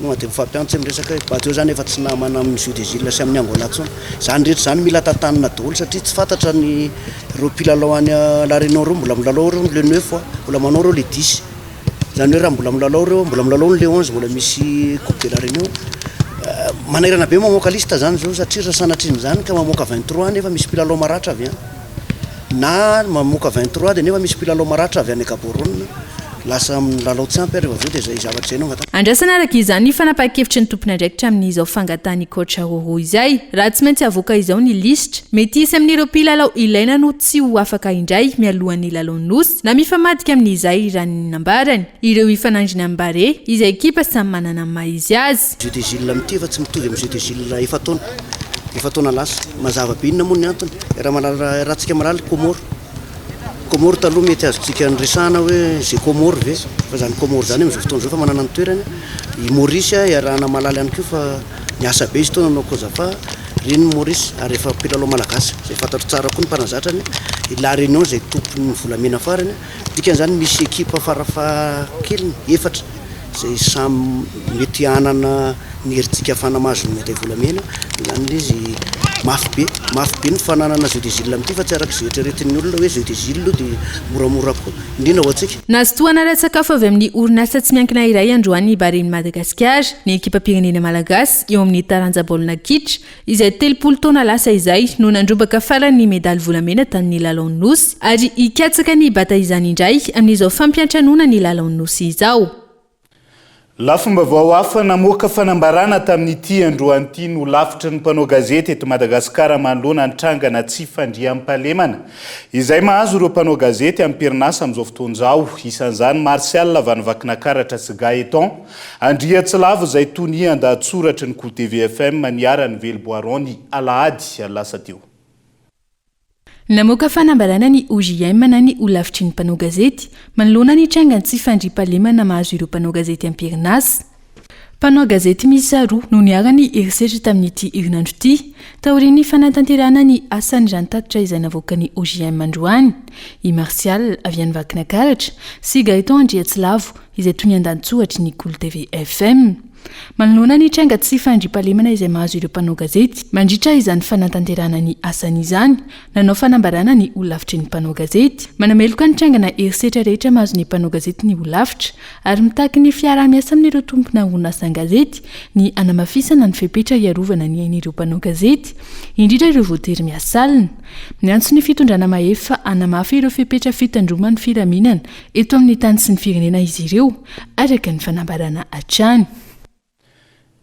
no dia mifampiantso amin'ny resaka Badio zany efa tsy namana amin'ny jeu des îles sy amin'ny Angola tsony zany rehetra zany mila tantanina daholo satria tsy fantatra ny ireo mpilalao any La Réunion reo mbola milalao reo le 9 mbola manao reo le 10 zany hoe raha mbola milalao reo mbola milalao le 11 mbola misy coupe de La Réunion manahirana be mamoaka lista zany zao satria raha sanatriny zany ka mamoaka 23 nefa misy mpilalao maratra avy na mamoaka 23 dia nefa misy mpilalao maratra avy any Gaborone lasa milalao tsy ampy rehefa aveo dia zay zavatra zay no andrasana araka izany ny fanapahan-kevitry ny tompony andraikitra amin'izao fangatahany coach Gogo izay raha tsy maintsy avoaka izao ny lisitra mety isy amin'ireo mpilalao ilaina no tsy ho afaka indray mialohan'ny lalao nosy na mifamadika amin'izay raha ny nambarany ireo ifanandriny amin'ny bare izay ekipa samy manana ny maha izy azy jeu des îles amin'ity efa tsy mitovy amin'ny jeu des îles efa taona lasa mazava be inona moa ny antony raha tsika malala Komoro taloha mety azontsika nyresahana hoe zay Komoro ve fa zany Komoro zany amin'izao fotoana zao fa manana ny toerany i Maurice iarahana malala ihany koa fa niasa be izy tao nanao kozafa reny Maurice ary efa mpilalao malagasy zay fantatro tsara koa ny mpanazatrany i La Réunion zay tompony volamena farany dikan'izany misy ekipa farafa keliny efatra zay samy mety hanana ny herintsika fanamazony mety volamena zany izy mafy be ny fananana jeu des îles amin'ity fa tsy araka zeritreretin'ny olona hoe jeu des îles dia moramora koa indrindra ho antsika nazotoana ara-tsakafo avy amin'ny orinasa tsy miankina iray androany baren'i Madagasikara ny ekipa-pirenena malagasy eo amin'ny taranja baolina kitra izay 30 taona lasa izay no nandrobaka farany medaly volamena tamin'ny lalao nosy ary hikatsaka ny bata izany indray amin'izao fampiantranona ny lalao nosy izao lafomba vao hafa namoaka fanambarana tamin'ity androan'ity no lafitry ny mpanao gazety eto Madagasikara manoloana ny trangana tsy fandriam-pahalemana izay mahazo ireo mpanao gazety amin'ny perinasa amin'izao fotoan'izao. Isan'izany Martial Vanivakinakaratra sy Gaeton Andriatsilavo izay tony andahatsoratry ny Ko TVFM niara-ny Velboarony Alahady lasa teo. Namoaka fanambarana ny OJM na ny olafitry ny mpanao gazety manoloana ny trangana tsy fandriam-pahalemana mahazo ireo mpanao gazety am-perinasa. Mpanao gazety miisa roa no niara-ny erisetra tamin'ity herinandro ity taorian'ny fanatanterahana ny asan'ny rantatitra izay navoaka ny OJM androany. I Martial Vanivakinakaratra sy Gaeton Andriatsilavo izay toy ny andahatsoratry ny Ko TVFM. Manoloana ny tranga tsy fandriam-pahalemana izay mahazo ireo mpanao gazety mandritra izany fanatanterahana ny asany izany nanao fanambarana ny olafitry ny mpanao gazety manameloka ny trangana erisetra rehetra mahazo ny mpanao gazety ny olafitra ary mitaky ny fiarah-miasa amin'ireo tompona orinasa gazety ny anamafisana ny fepetra iarovana ny ain'ireo mpanao gazety indrindra ireo voatery miasalina miantso ny fitondrana mahefa anamafy ireo fepetra fitandroman'ny filaminana eto amin'ny tany sy ny firenena izy ireo araka ny fanambarana hatrany.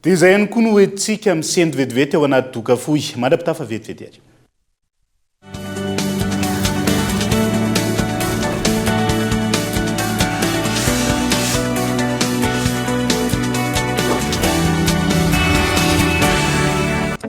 Dia izay ihany koa no hoentintsika amin'ny sendo vetivety ao anaty doka fohy mandrapitafa vetivety ary.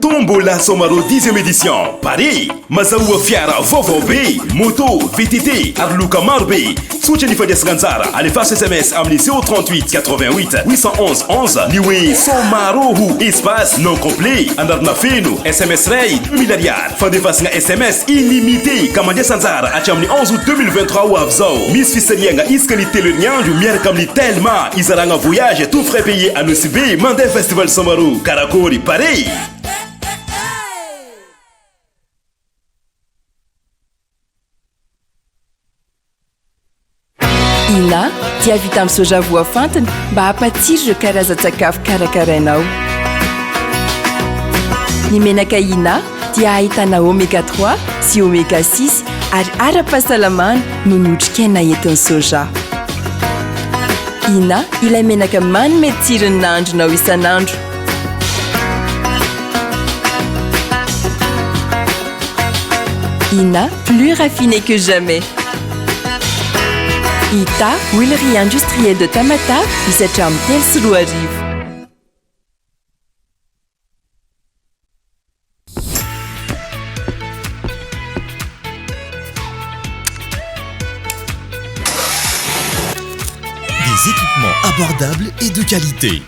Tombola Somaro 10e édition Paris mazahoa fiara vaovao be moto VTT ary loka maro be sotra ny fandraisana anjara alefaso SMS amin'ny 038 88 811 11 ny hoe Somaroho espace non complet anarana feno SMS ray 2000 ariary fandefasana SMS illimité ka mandraisa anjara hatramin'ny 11 août 2023 ho avy zao misy fisaliana isaka ny telo herinandro miaraka amin'ny Telma izaragna voyage tout frais payé à l'OCB mandeha festival Somaro karakory Paris. Ina dia vita amin'ny soja voafantina mba hampatsiro ireo karazan-tsakafo karakarainao. Ny menaka Ina dia ahitana oméga 3 sy oméga 6 ary ara-pahasalamana no ny otrikaina entin'ny soja. Ina ilay menaka manome tsirony nandronao isanandro. Ina plus raffiné que jamais. Ita, huilerie industrielle de Tamata, misatra amin'ny telo sy roa arivo. Des équipements abordables et de qualité.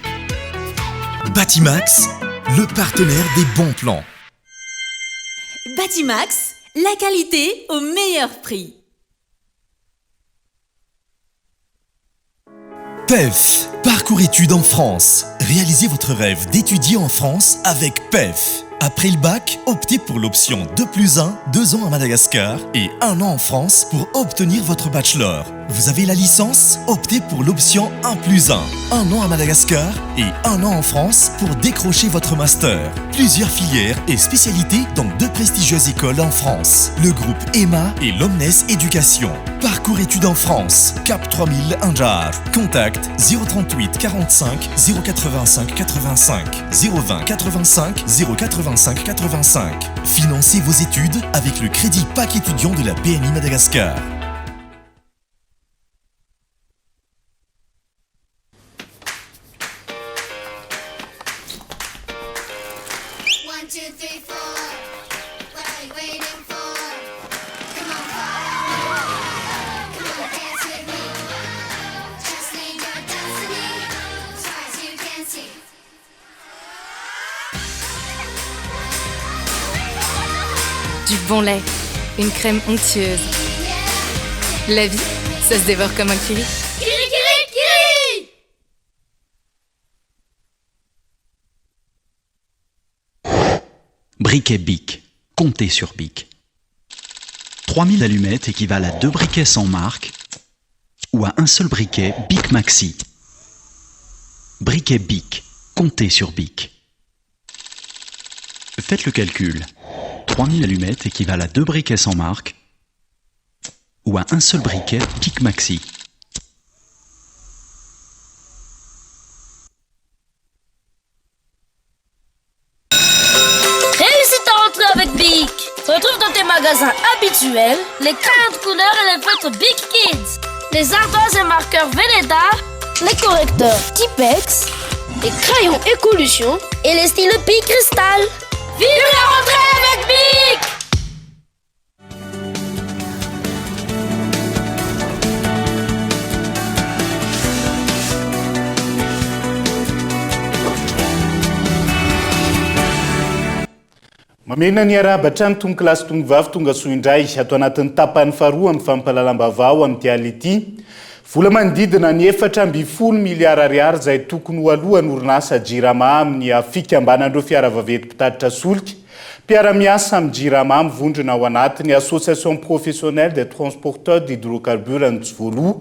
Batimax, le partenaire des bons plans. Batimax, la qualité au meilleur prix. PEF, parcours études en France. Réalisez votre rêve d'étudier en France avec PEF. Après le bac, optez pour l'option 2+1, 2 ans à Madagascar et 1 an en France pour obtenir votre bachelor. Vous avez la licence? Optez pour l'option 1+1, 1 an à Madagascar et 1 an en France pour décrocher votre master. Plusieurs filières et spécialités dans 2 prestigieuses écoles en France. Le groupe EMA et l'Omnes Éducation. Parcours études en France, Cap 3000 Anjar. Contact 038 45 085 85 020 85 085 85. Financez vos études avec le crédit PAC étudiant de la PMI Madagascar. Du bon lait, une crème onctueuse. La vie, ça se dévore comme un kiwi. Kiri, kiri, kiri! Briquet Bic. Comptez sur Bic. 3000 allumettes équivalent à 2 briquets sans marque ou à un seul briquet Bic Maxi. Briquet Bic. Comptez sur Bic. Faites le calcul. 3000 allumettes équivalent à 2 briquets sans marque ou à un seul briquet Bic Maxi. magasins habituels, les crayons de couleur et les feutres Big Kids, les ardoises et marqueurs Velleda, les correcteurs Tipex, les crayons Écolution et les stylos Big Crystal. Vive la rentrée avec Big! mamena ny arabatra ny tonga kilasy tonga vavy tonga soa indray atao anatin'ny tapany faharoa amin'ny fampalalam-baovao amin'ny tiality vola manodidina ny 4 miliara ariary izay tokony ho alohan'ny orinasa jirama amin'ny fikambanandreo fiara vaventy mpitatitra solika mpiara-miasa amin'ny jirama mivondrona ao anatin'ny association professionnelle des transporteurs d'hydrocarbures ny Tsivoloa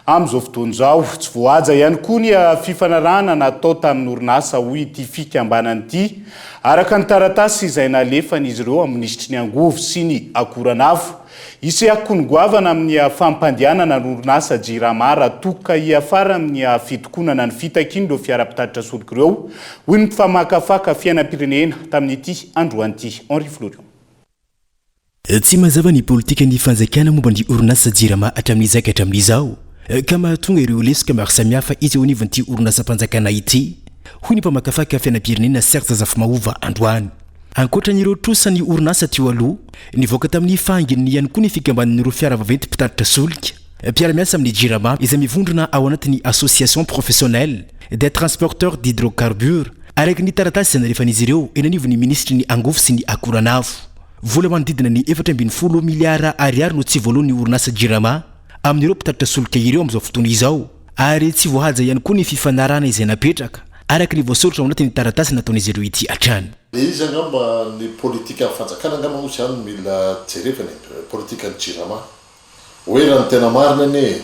amin'izao fotoana izao tsy voahaja ihany koa ny fifanarahana natao tamin'ny orinasa hoy ity fikambanana ity araka ny taratasy izay nalefan'izy ireo amin'ny ministry ny angovo sy ny akoranavo isy akongoavana amin'ny fampandianana ny orinasa jirama raha toka hiafara amin'ny fitokonana ny fitakiny ireo fiara-pitatitra solika ireo hoy ny mpifamakafaka fiainam-pirenena tamin'ity androan'ity Henri Florion. Tsy mazava ny politika ny fanjakana momba ny orinasa jirama hatramin'izaka hatramin'izao ka mahatonga ireo lesoka maro samihafa izy eo anivon'ity orinasa mpanjakana ity hoy ny mpamakafaka fiainam-pirenena Serge Zafimaova androany. Ankoatran'ireo trosany orinasa teo aloha nivoaka tamin'ny fanginy ihany koa ny fikambanan'ireo fiara vaventy mpitatitra solika mpiara-miasa amin'ny jirama izay mivondrona ao anatin'ny association professionnelle des transporteurs d'hydrocarbures araka ny taratasy izay nalefan'izy ireo eny anivon'ny ministry ny angovo sy ny akoranavo. Vola manodidina ny 4 miliara ariary no tsy voalohan'ny orinasa jirama amin'ireo mpitatitra solika ireo amin'izao fotoana izao ary tsy voahaja ihany koa ny fifanarahana izay napetraka araka ny voasoratra ao anatin'ny taratasy nataon'izy ireo ity hatrany. Le izy angamba ny politika amin'ny fanjakana angamba moa zany mila jerevana politika ny jirama hoe raha ny tena marina ane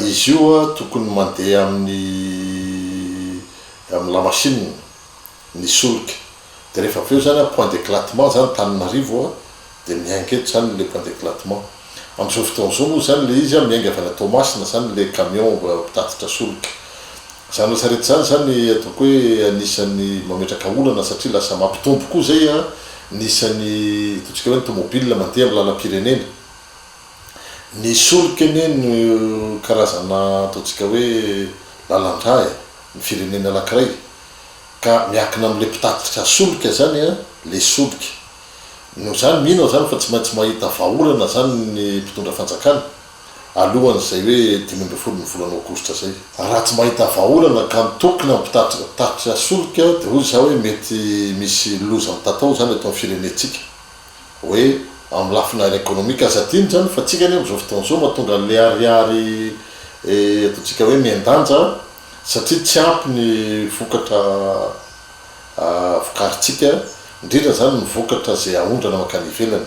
izy io tokony mandeha amin'ny la machine ny solika de rehefa aveo zany point d'éclatement zany Tananarivo de miaingeto zany le point d'éclatement amin'izao fotoana zao moa zany le izy miainga avy anatao masina zany le camion mpitatitra solika zany rehetrarehetra zany ataoko hoe anisan'ny mametraka olana satria lasa mampitombo koa zay nisany ataontsika hoe ny tomobile mandeha amin'ny lalam-pirenena ny solika eny no karazana ataontsika hoe lalandra ny firenena anankiray ka miakina amin'le mpitatitra solika zany le solika no zany mino zany fa tsy maintsy mahita vahaolana zany ny mpitondra fanjakana alohan'izay hoe 12 ny volana aogositra zay raha tsy mahita vahaolana ka mitokona mpitatitra solika de hoy za hoe mety misy loza mitatao zany atao amin'ny firenetsika hoe amin'ny lafina ekonomika azadiny zany fa tsika ny amin'izao fotoana zao mahatonga le ariary ataontsika hoe miandanja satria tsy ampy ny vokatra vokaritsika indrindra zany ny vokatra zay ahondrana makany ivelany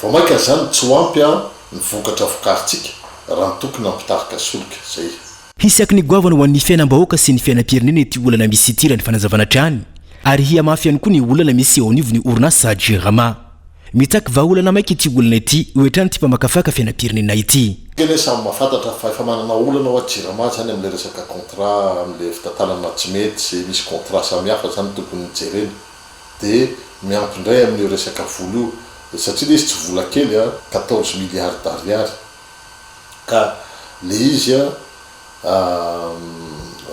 vao maika zany tsy ho ampy ny vokatra vokaritsika raha mitokona mpitarika solika zay. Hisy ny goavana ho an'ny fiainam-bahoaka sy ny fiainam-pirenena ity olana misy ity raha ny fanazavana trany ary hiamafy ihany koa ny olana misy eo anivon'ny orinasa jirama mitaky vahaolana maika ity olana ity hoetrany ty mpamakafaka fiainam-pirenena ity. Kene samy mahafantatra fa efa manana olana ao jirama zany amin'le resaka contrat amin'le fitantanana tsy mety sy misy contrat samihafa zany tokony jerena de miampy indray amin'io resaka vola io satria izy tsy vola kely 14 miliary d'ariary ka le izy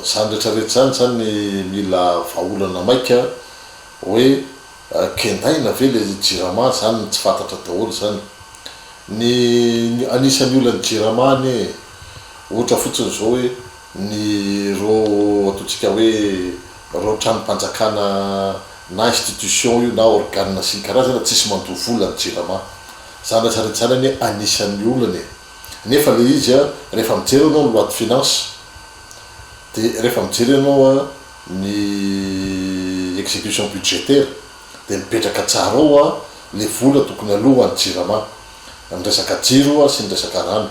zany rehetrarehetra zany mila vahaolana maika hoe kendaina ve le jirama zany tsy fantatra daholo zany ny anisan'ny olana jirama ny ohatra fotsiny zao hoe ny ro ataontsika hoe ro tranom-panjakana na institution io na organe sy ny karazana tsisy mandovola ny jirama zany rehetrarehetra zany anisan'ny olana nefa le izy rehefa mijery anao ny loi de finance de rehefa mijery anao ny exécution budgétaire de mipetraka tsara ao le vola tokony aloha ny jirama ny resaka jiro sy ny resaka rano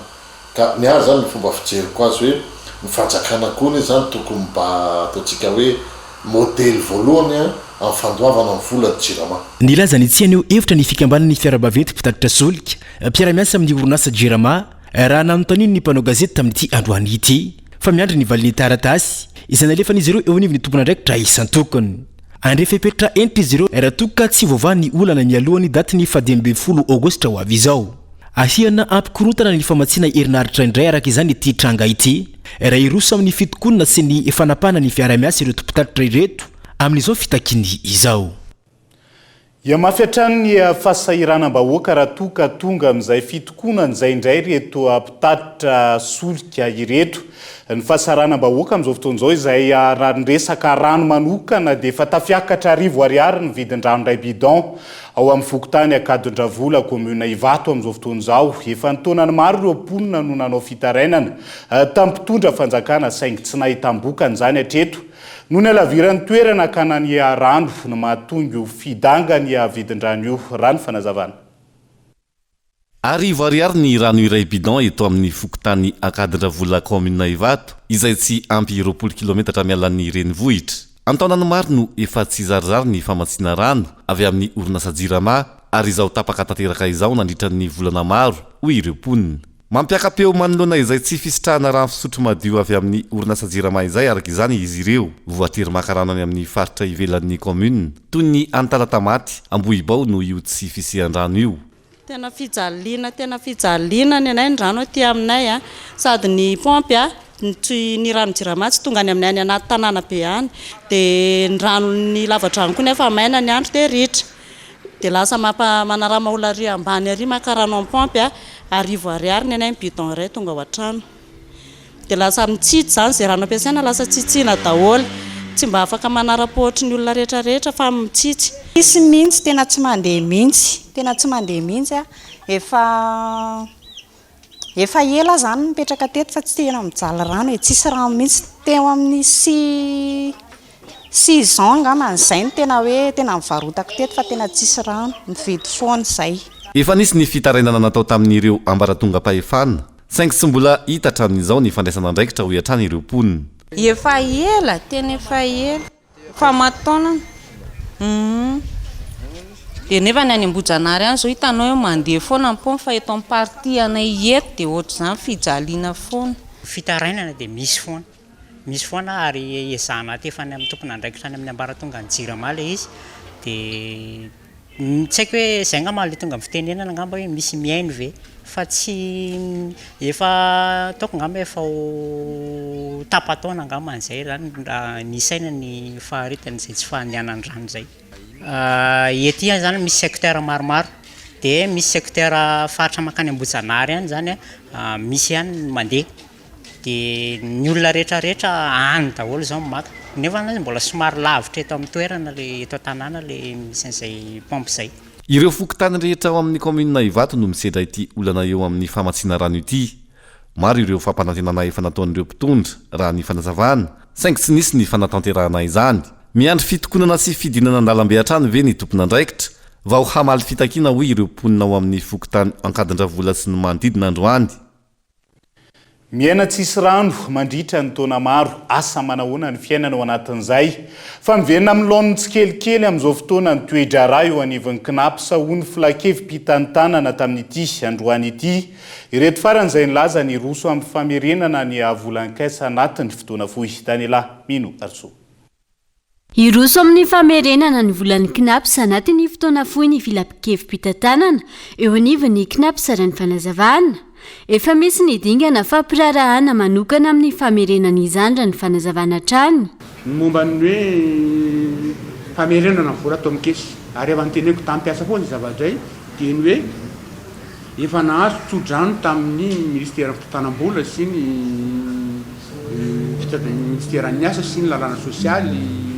ka niary zany ny fomba fijeriko azy hoe ny fanjakana koa zany tokony mba ataontsika hoe modèle voalohany amin'ny fandoavana ny vola ny jirama. Nilaza ny tsianeo hevitra ny fikambanan'ny fiarabaventy mpitatitra solika mpiara-miasa amin'ny orinasa jirama raha nanontaniany ny mpanao gazety tamin'ity androany ity fa miandry ny valin'ny taratasy izay nalefan'izy ireo eo anivon'ny tompon'andraikitra isan-tokony andrefepetra enitra izy ireo raha toka ka tsy voava ny olana mialohany daty ny 10 aogostra ho avy izao asiana ampikorotana ny famatsiana herinaritra indray araka izany ity tranga ity raha iroso amin'ny fitokonana sy ny fanapahana ny fiara-miasa ireo tompotatitra ireto amin'izao fitakiny izao ia mafiatrany ny fahasahiranam-bahoaka raha toka tonga amin'izay fitokonana izay indray reto ampitatitra solika ireto ny fahasahiranam-bahoaka amin'izao fotoan'izao izay resaka rano manokana dia efa tafiakatra R1000 ny vidin-drano iray bidon ao amin'ny fokotany Akadondravola commune Ivato amin'izao fotoan'izao efa nitaonany maro ireo mponina no nanao fitarainana tampitondra fanjakana saingy tsy nahitambokana izany hatreto no ny alaviran'ny toerana kanany rano no mahatonga fidangany vidin-drano io rano fanazavana R1000 ny rano iray bidon eto amin'ny fokotany Akadondravola commune Ivato izay tsy ampy 20 km mialan'ny renivohitra antaonany maro no efa tsy zarizary ny famatsiana rano avy amin'ny orinasa jirama ary izao tapaka tanteraka izao nandritra ny volana maro hoy ireo mponina mampiakapeo manoloana izay tsy fisitrahana rano fisotro madio avy amin'ny orinasa jirama izay araka izany izy ireo voatery maka rano any amin'ny faritra ivelan'ny commune toy ny Antalatamaty Ambohibao no io tsy fisihan-drano io tena fijaliana ny anay ny rano aty aminay sady ny pompe ny rano jirama tsy tonga any aminay any anaty tanàna be any dia ny rano ny lavadrano koa nefa maina ny andro dia ritra dia lasa manarama olo ary ambany ary maka rano amin'ny pompe R1000 ny anay ny bidon iray tonga ao an-trano dia lasa mitsitsy zany izay rano ampiasaina lasa tsitsiana daholo tsy mba afaka manara-pohatry ny olona rehetrarehetra fa mitsitsy isy mihitsy tena tsy mandeha mihitsy efa ela zany mipetraka teto fa tsy tena mijaly rano tsisy rano mihitsy teo amin'ny 6 ans ngaman'izay ny tena hoe tena mivarotako teto fa tena tsisy rano mividy foana izay efa nisy ny fitarainana natao tamin'ireo ambaratonga-pahefana saingy tsy mbola hita hatramin'izao ny fandraisana andraikitra ho hatrany ireo mponina efa ela fa mataonana dia nefa ny any Ambojanary any zao hitanao hoe mandeha foana ny pompe fa eto amin'ny party anay eto dia ohatr'izany fijaliana foana fitarainana dia misy foana ary ezahana tefany amin'ny tompona andraikitra any amin'ny ambaratonga ny jirama ilay izy dia tsy haiko hoe izay angamba le tonga amin'ny fitenenana angamba hoe misy miaino ve fa tsy efa taoko angamba efa ho tapataona angamba an'izay zany ny saina ny faharetany izay tsy fahanianany rano izay ety zany misy secteur maromaro dia misy secteur faritra makany Ambojanary any zany misy ihany mandeha dia ny olona rehetrarehetra any daholo zao maka nefa mbola somary lavitra eto amin'ny toerana le eto tanàna le misy an'izay pompe izay ireo fokotany rehetra ao amin'ny commune Ivato no misedra ity olana eo amin'ny famatsiana rano ity maro ireo fampanantenana efa nataon'ireo mpitondra raha ny fanazavana saingy tsy nisy ny fanatanterahana izany miandry fitokonana sy fidinana andalambe hatrany ve ny tompona andraikitra vao hamaly fitakiana hoy ireo mponina ao amin'ny fokotany Akadondravola sy ny manodidina androany miaina tsisy rano mandritra ny taona maro asa manahoana ny fiainana ao anatin'izay fa miverina amin'ny laoniny tsikelikely amin'izao fotoana ny toedra ra eo anivon'ny kinapy sahony filakevy mpitantanana tamin'ity androany ity ireto faran'izay nilaza ny roso amin'ny famerenana ny volan-kaisa anatin'ny fotoana fohy Daniela Mino Arso iroso amin'ny famerenana ny volan'ny kinapsa anatin'ny fotoana fohy ny filapikevy mpitantanana eo anivon'ny kinapsa raha ny fanazavana efa misy ny dingana fampirarahana manokana amin'ny famerenana izany raha ny fanazavana trany ny momba ny hoe famerenana vola atao mikesy ary efa nyteneko tampiasa foana zavadray dia ny hoe efa nahazo tsodrano tamin'ny ministera fitantanam-bola sy ny ministera-ny asa sy ny lalàna sosialy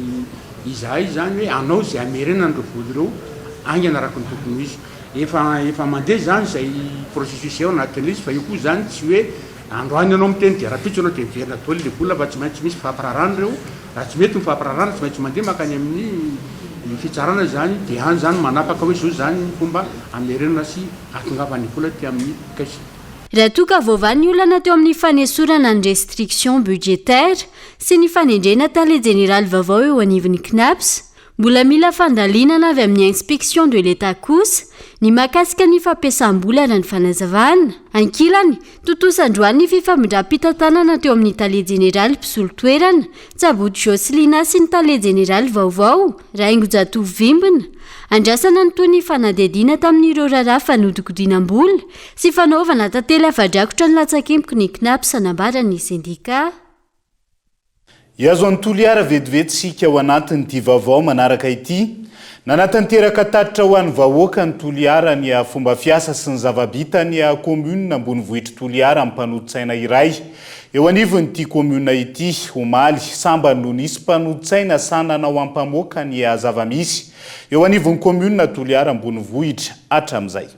izahay zany hoe anao zay amerenana ireo vola ireo angy anaraka ny tokony izy efa mandeha zany zay processus eo anatin'izy fa io koa zany tsy hoe androany anao miteny dia rapitso anao dia miverina daholo le vola fa tsy maintsy misy fampirarana ireo raha tsy mety mifampirarana tsy maintsy mandeha makany amin'ny fitsarana zany dia any zany manapaka hoe zao zany fomba amerenana sy atongavany vola ty amin'ny kaisy raha toka vaovany olana teo amin'ny fanesorana ny restriction budgétaire sy ny fanendrena tale général vaovao eo anivon'ny knaps mbola mila fandalinana avy amin'ny inspection de l'etat kosa ny mahakasika ny fampiasam-bolana ny fanazavana ankilany totosandroany ny fifamindram-pitantanana teo amin'ny tale jeneraly mpisolo toerana tsaboty joselina sy ny tale jeneraly vaovao raingojato vimbina andrasana ny toy ny fanadihadiana tamin'ireo raharaha fanodikodinam-bola sy fanaovana tantely afadrakotra ny latsakempoky ny knapy sanambarany sindika. Iazo antoliara vetivetsika ao anatiny ty vaovao manaraka ity nanatanteraka tatitra ho an'ny vahoaka ny toliara ny fomba fiasa sy ny zavabita ny commune ambony vohitra toliara amin'ny mpanoditsaina iray eo anivon'ity commune ity omaly samba no nisy mpanoditsaina sananao ampamoaka ny zavamisy eo anivon'ny commune toliara ambony vohitra hatramin'izay.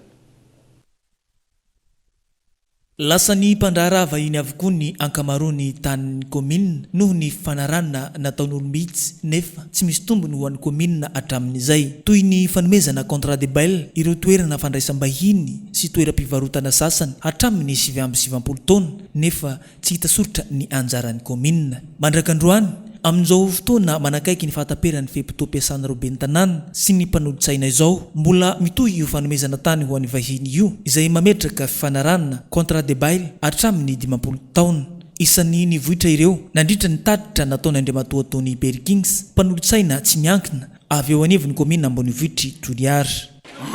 Lasa ny mpandraharaha vahiny avokoa ny ankamaroany tanin'ny commune noho ny fanaranana nataon'olo mihitsy nefa tsy misy tombony ho an'ny commune hatramin'izay toy ny fanomezana contrat de bail ireo toerana fandraisam-bahiny sy toeram-pivarotana sasany hatramin'ny 770 taona nefa tsy hita soritra ny anjaran'ny commune. Mandrakandroany amin'izao fotoana manakaiky ny fahataperan'ny fepito-piasana robe ny tanàna sy ny mpanoditsaina izao mbola mitohy io fanomezana tany ho an'ny vahiny io izay mametraka fanaranana contrat de bail hatramin'ny 50 taona. Isan'ny nivohitra ireo nandritra ny tatitra nataony Andriamatoa Tony Perkins mpanoditsaina tsy miankina avy eo anivon'ny commune ambony vohitry Toliara.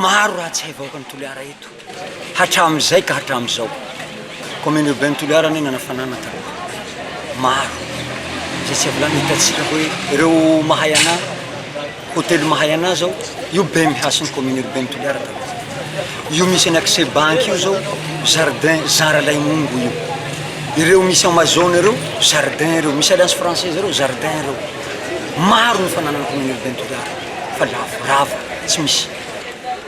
Maro raha tsy haivaoka ny Toliara eto hatramin'izay ka hatramin'izao commune urbaine Toliara ny nanafanana taloha maro zay tsy avolana hitatsika hoe ireo mahay anahy hôtely mahay anahy zao io be mihasin'ny commune urbaine Toliara taloha io misy any accès banque io zao jardin zara laimongo io ireo misy Amazon ireo jardin ireo misy alliance française ireo jardin ireo maro ny fananana commune urbaine Toliara fa lavorava tsy misy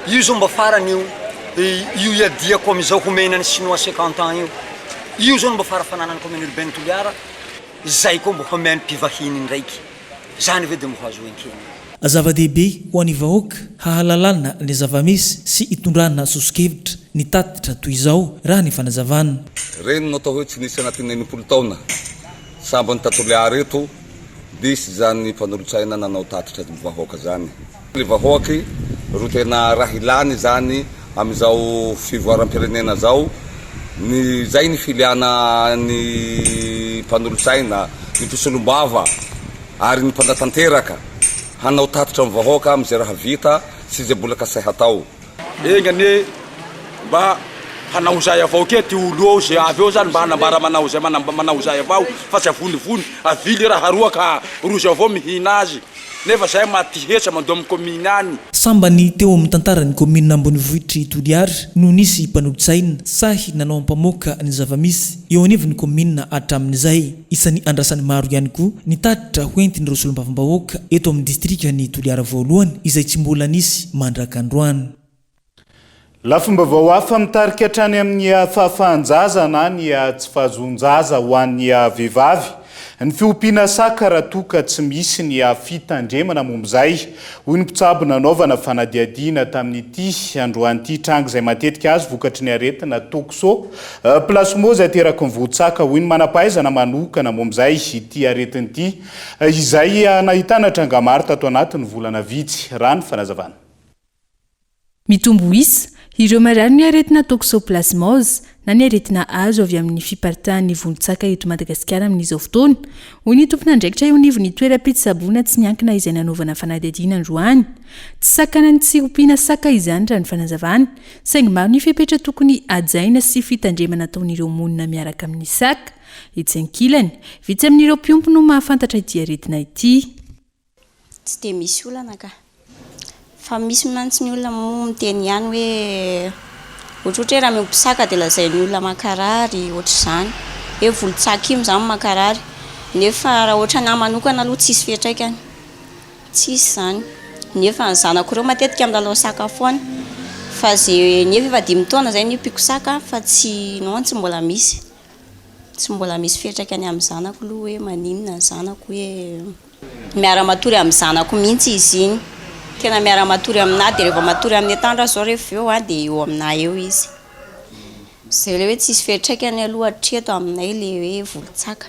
io zao mba farany io iadiako am'izao homenany chinois 50 ans io zao mba fara fananana commune urbaine Toliara zay koa mba homeny mpivahiny ndraiky zany ve de mbohazo enkeny. Zava-dehibe ho an'ny vahoaka hahalalana ny zavamisy sy hitondrana sosokevitra ny tatitra toy izao raha ny fanazavana. Reny natao hoe tsy nisy anatin'ny 90 taona samba ny Toliara eto disy zany mpanolotsaina nanao tatitra ny vahoaka zany. Ny vahoaky ro tena raha ilany zany amin'izao fivoaram-pirenena zao ny zay ny filiana ny mpanolotsaina ny mpisolombava ary ny mpanatanteraka hanao tatitra amin'ny vahoaka amin'izay raha vita sy izay mbola kasay hatao. Engany mba hanao zay avao ke ty olo ao zay avy eo zany mba hanambara manao zay manao zay avao fa tsy avonivony avily raha roa ka rozy avao mihina azy nefa zay matihesa mandoa amin'ny commune any. Samba ny teo amin'ny tantaran'ny commune ambony vohitry Toliara no nisy mpanoditsaina sahy nanao ampamoaka ny zavamisy eo anivon'ny commune hatramin'izay isan'ny andrasany maro ihany koa ny tatitra hoentin'ireo solombavambahoaka eto amin'ny distrikany Toliara voalohany izay tsy mbola nisy mandrakandroany. Lafomba vao hafa mitarika hatrany amin'ny fahafahanjaza na ny tsy fahazoanjaza ho an'ny vehivavy ny fiompiana saka raha toka tsy misy ny fitandremana momb'izay hoy ny mpitsabo nanaovana fanadihadiana tamin'ity androanyity trango izay matetika azy vokatry ny aretina tokso plasmo izay teraka ny votsaka hoy ny manampahaizana manokana momb'izay ity aretiny ity izay nahitana tranga maro tato anatin'ny volana vitsy raha ny fanazavana. Mitombo isa ireo marary ny aretina toxoplasmose na ny aretina azo avy amin'ny fiparitahan'ny volontsaka eto Madagasikara amin'izao fotoana hoy ny tompona andraikitra eo anivon'ny toeram-pitsaboana tsy miankina izay nanaovana fanadihadiana androany tsy sakana ny tsy ompiana saka izany raha ny fanazavana saingy maro ny fepetra tokony ajaina sy fitandremana ataon'ireo monina miaraka amin'ny saka etsy ankilany vitsy amin'ireo mpiompy no mahafantatra ity aretina ity. Tsy de misy olana ka fa misy mantsy ny olona miteny ihany hoe ohatrohatra raha miompy saka dia lazain'ny olona makarary ohatr'izany hoe volontsaka io zany makarary nefa raha ohatra anahy manokana aloha tsisy fiantraikany tsisy zany nefa ny zanako ireo matetika amin'ny lalao saka foana fa zay nefa efa 5 taona zay niopiko saka fa tsy non tsy mbola misy fiantraikany amin'ny zanako aloha hoe maninona ny zanako hoe miara-matory amin'ny zanako mihitsy izy iny tena miara-matory aminahy dia rehefa matory amin'ny atandra zao rehefa eo dia eo aminahy eo izy zay le hoe tsisy fiantraikany aloha hatreto aminay le hoe volontsaka.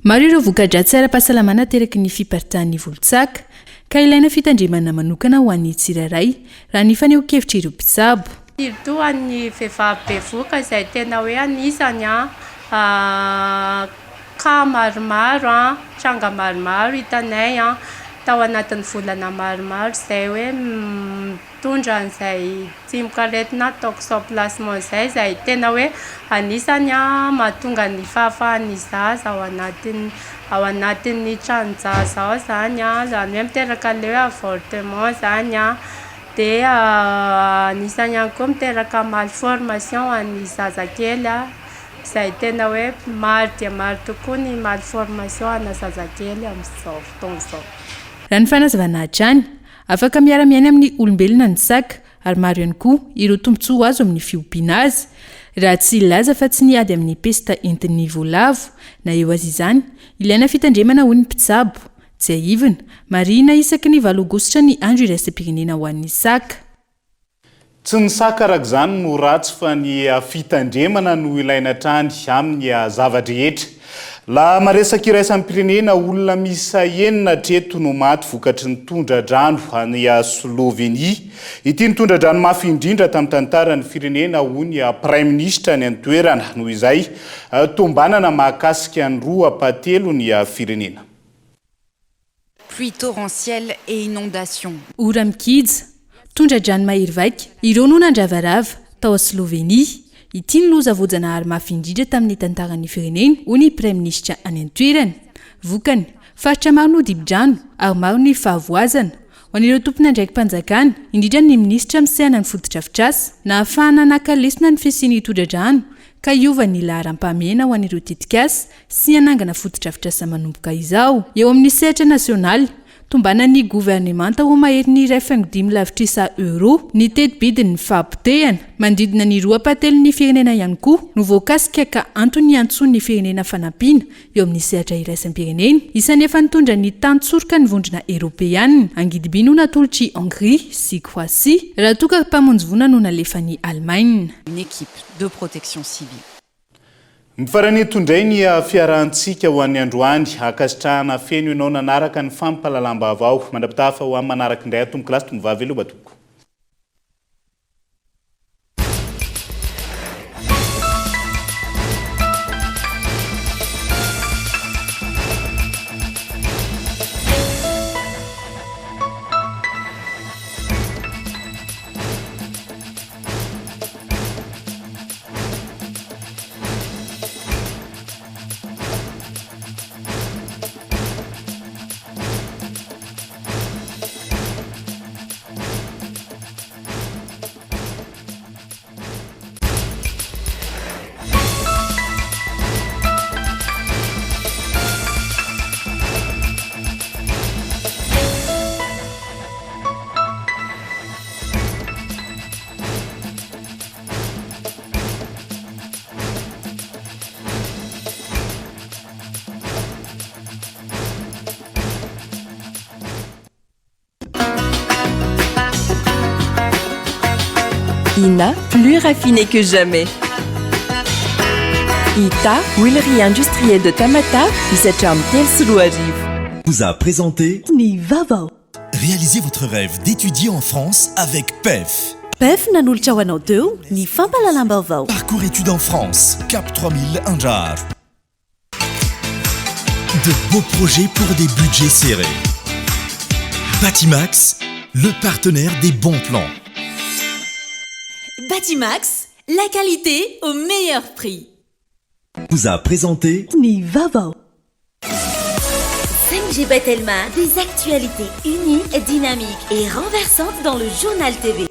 Maro ireo voka-dratsy ara-pahasalamana teraky ny fiparitahan'ny volontsaka ka ilaina fitandremana manokana ho an'ny tsiraray raha ny faneho-kevitra ireo mpitsabo. Irtoan'ny vehivavy bevoka izay tena hoe anisany ka maromaro tranga maromaro hitanay tao anatin'ny volana maromaro izay hoe mitondra an'izay timokaretina toxoplasmose izay tena hoe anisany mahatonga ny fahafahan'ny zaza ao anatin'ny tranonjaza ao zany zany hoe miteraka le hoe avortement zany dia anisany ihany koa miteraka malformation an'ny zazakely izay tena hoe maro dia maro tokoa ny malformation ana zazakely amin'izao fotoana izao. Raha ny fanazavana hatrany afaka miara-miaina amin'ny olombelona ny saka ary maro ihany koa ireo tombontsoa azo amin'ny fiompiana azy raha tsy ilaza fa tsy niady amin'ny pesta entin'ny voalavo na eo azy izany ilaina fitandremana ho ny mpitsabo. Tsy aivina marina isaky ny 7 aogositra ny andro iraisam-pirenena ho an'ny saka. Tsy ny saka araka izany no ratsy fa ny fitandremana no ilaina trany amin'ny zavadrehetra. La maresaka iraisam-pirenena olona misa 9 treto no maty vokatry ny tondra-drano any Slovenia. Ity ny tondra-drano mafy indrindra tamin'ny tantaran'ny firenena hoy Prime Ministre ny antoerana noho izay tombanana mahakasika ny 2 ny firenena. Pluie torrentielle et inondation. Ora mikija, tondra-drano mahery vaika, ireo no nandravarava tao Slovenia. Ity ny loza voajanahary mafy indrindra tamin'ny tantaran'ny firenena hoy ny Prime Ministre any antoerana. Vokany, faritra maro no dibo-drano ary maro ny fahavoazana. Ho an'ireo tompona ndraiky mpanjakana, indrindra ny ministra misehana ny fototra-afitrasa na ahafahana nakalesona ny fisian'ny tondra-drano ka iova ny laharam-pahamehana ho an'ireo tetikasa sy hanangana fototra-afitrasa manomboka izao. Eo amin'ny sehatra nasionaly, tombanan'ny gouvernemanta ho mahery ny 5 lavitrisa euro ny teti-bidiny fahampotehana mandidina ny 2 ny firenena ihany koa no voakasika ka antony antsony ny firenena fanampiana eo amin'ny sehatra iraisam-pirenena isan'ny efa nitondra ny tantsorika ny vondrona eropeanina angidibino natolotry Hongrie sy Croatie raha toa ka mpamonjy no nalefan'ny Allemagne. Une équipe de protection civile. Mifarany tondray ny fiarahantsika ho an'ny androany akasitrahana feno ianao nanaraka ny fampahalalam-baovao mandrapitafa ho amin'ny manaraka indray atomboky lasy tombovavy aloha batoko. INA, plus raffiné que jamais. ITA, huilerie industrielle de Tamata, Isacham Telsuluariv. Vous a présenté Ni Vaovao. Réalisez votre rêve d'étudier en France avec PEF. PEF nanolotra ho anao teo ny fampahalalam-baovao. Parcours études en France, Cap 3000 Anjar. De beaux projets pour des budgets serrés. Batimax, le partenaire des bons plans. Batimax, la qualité au meilleur prix. Vous a présenté Ni Vaovao. 5G Batelma, des actualités uniques, dynamiques et renversantes dans le journal TV.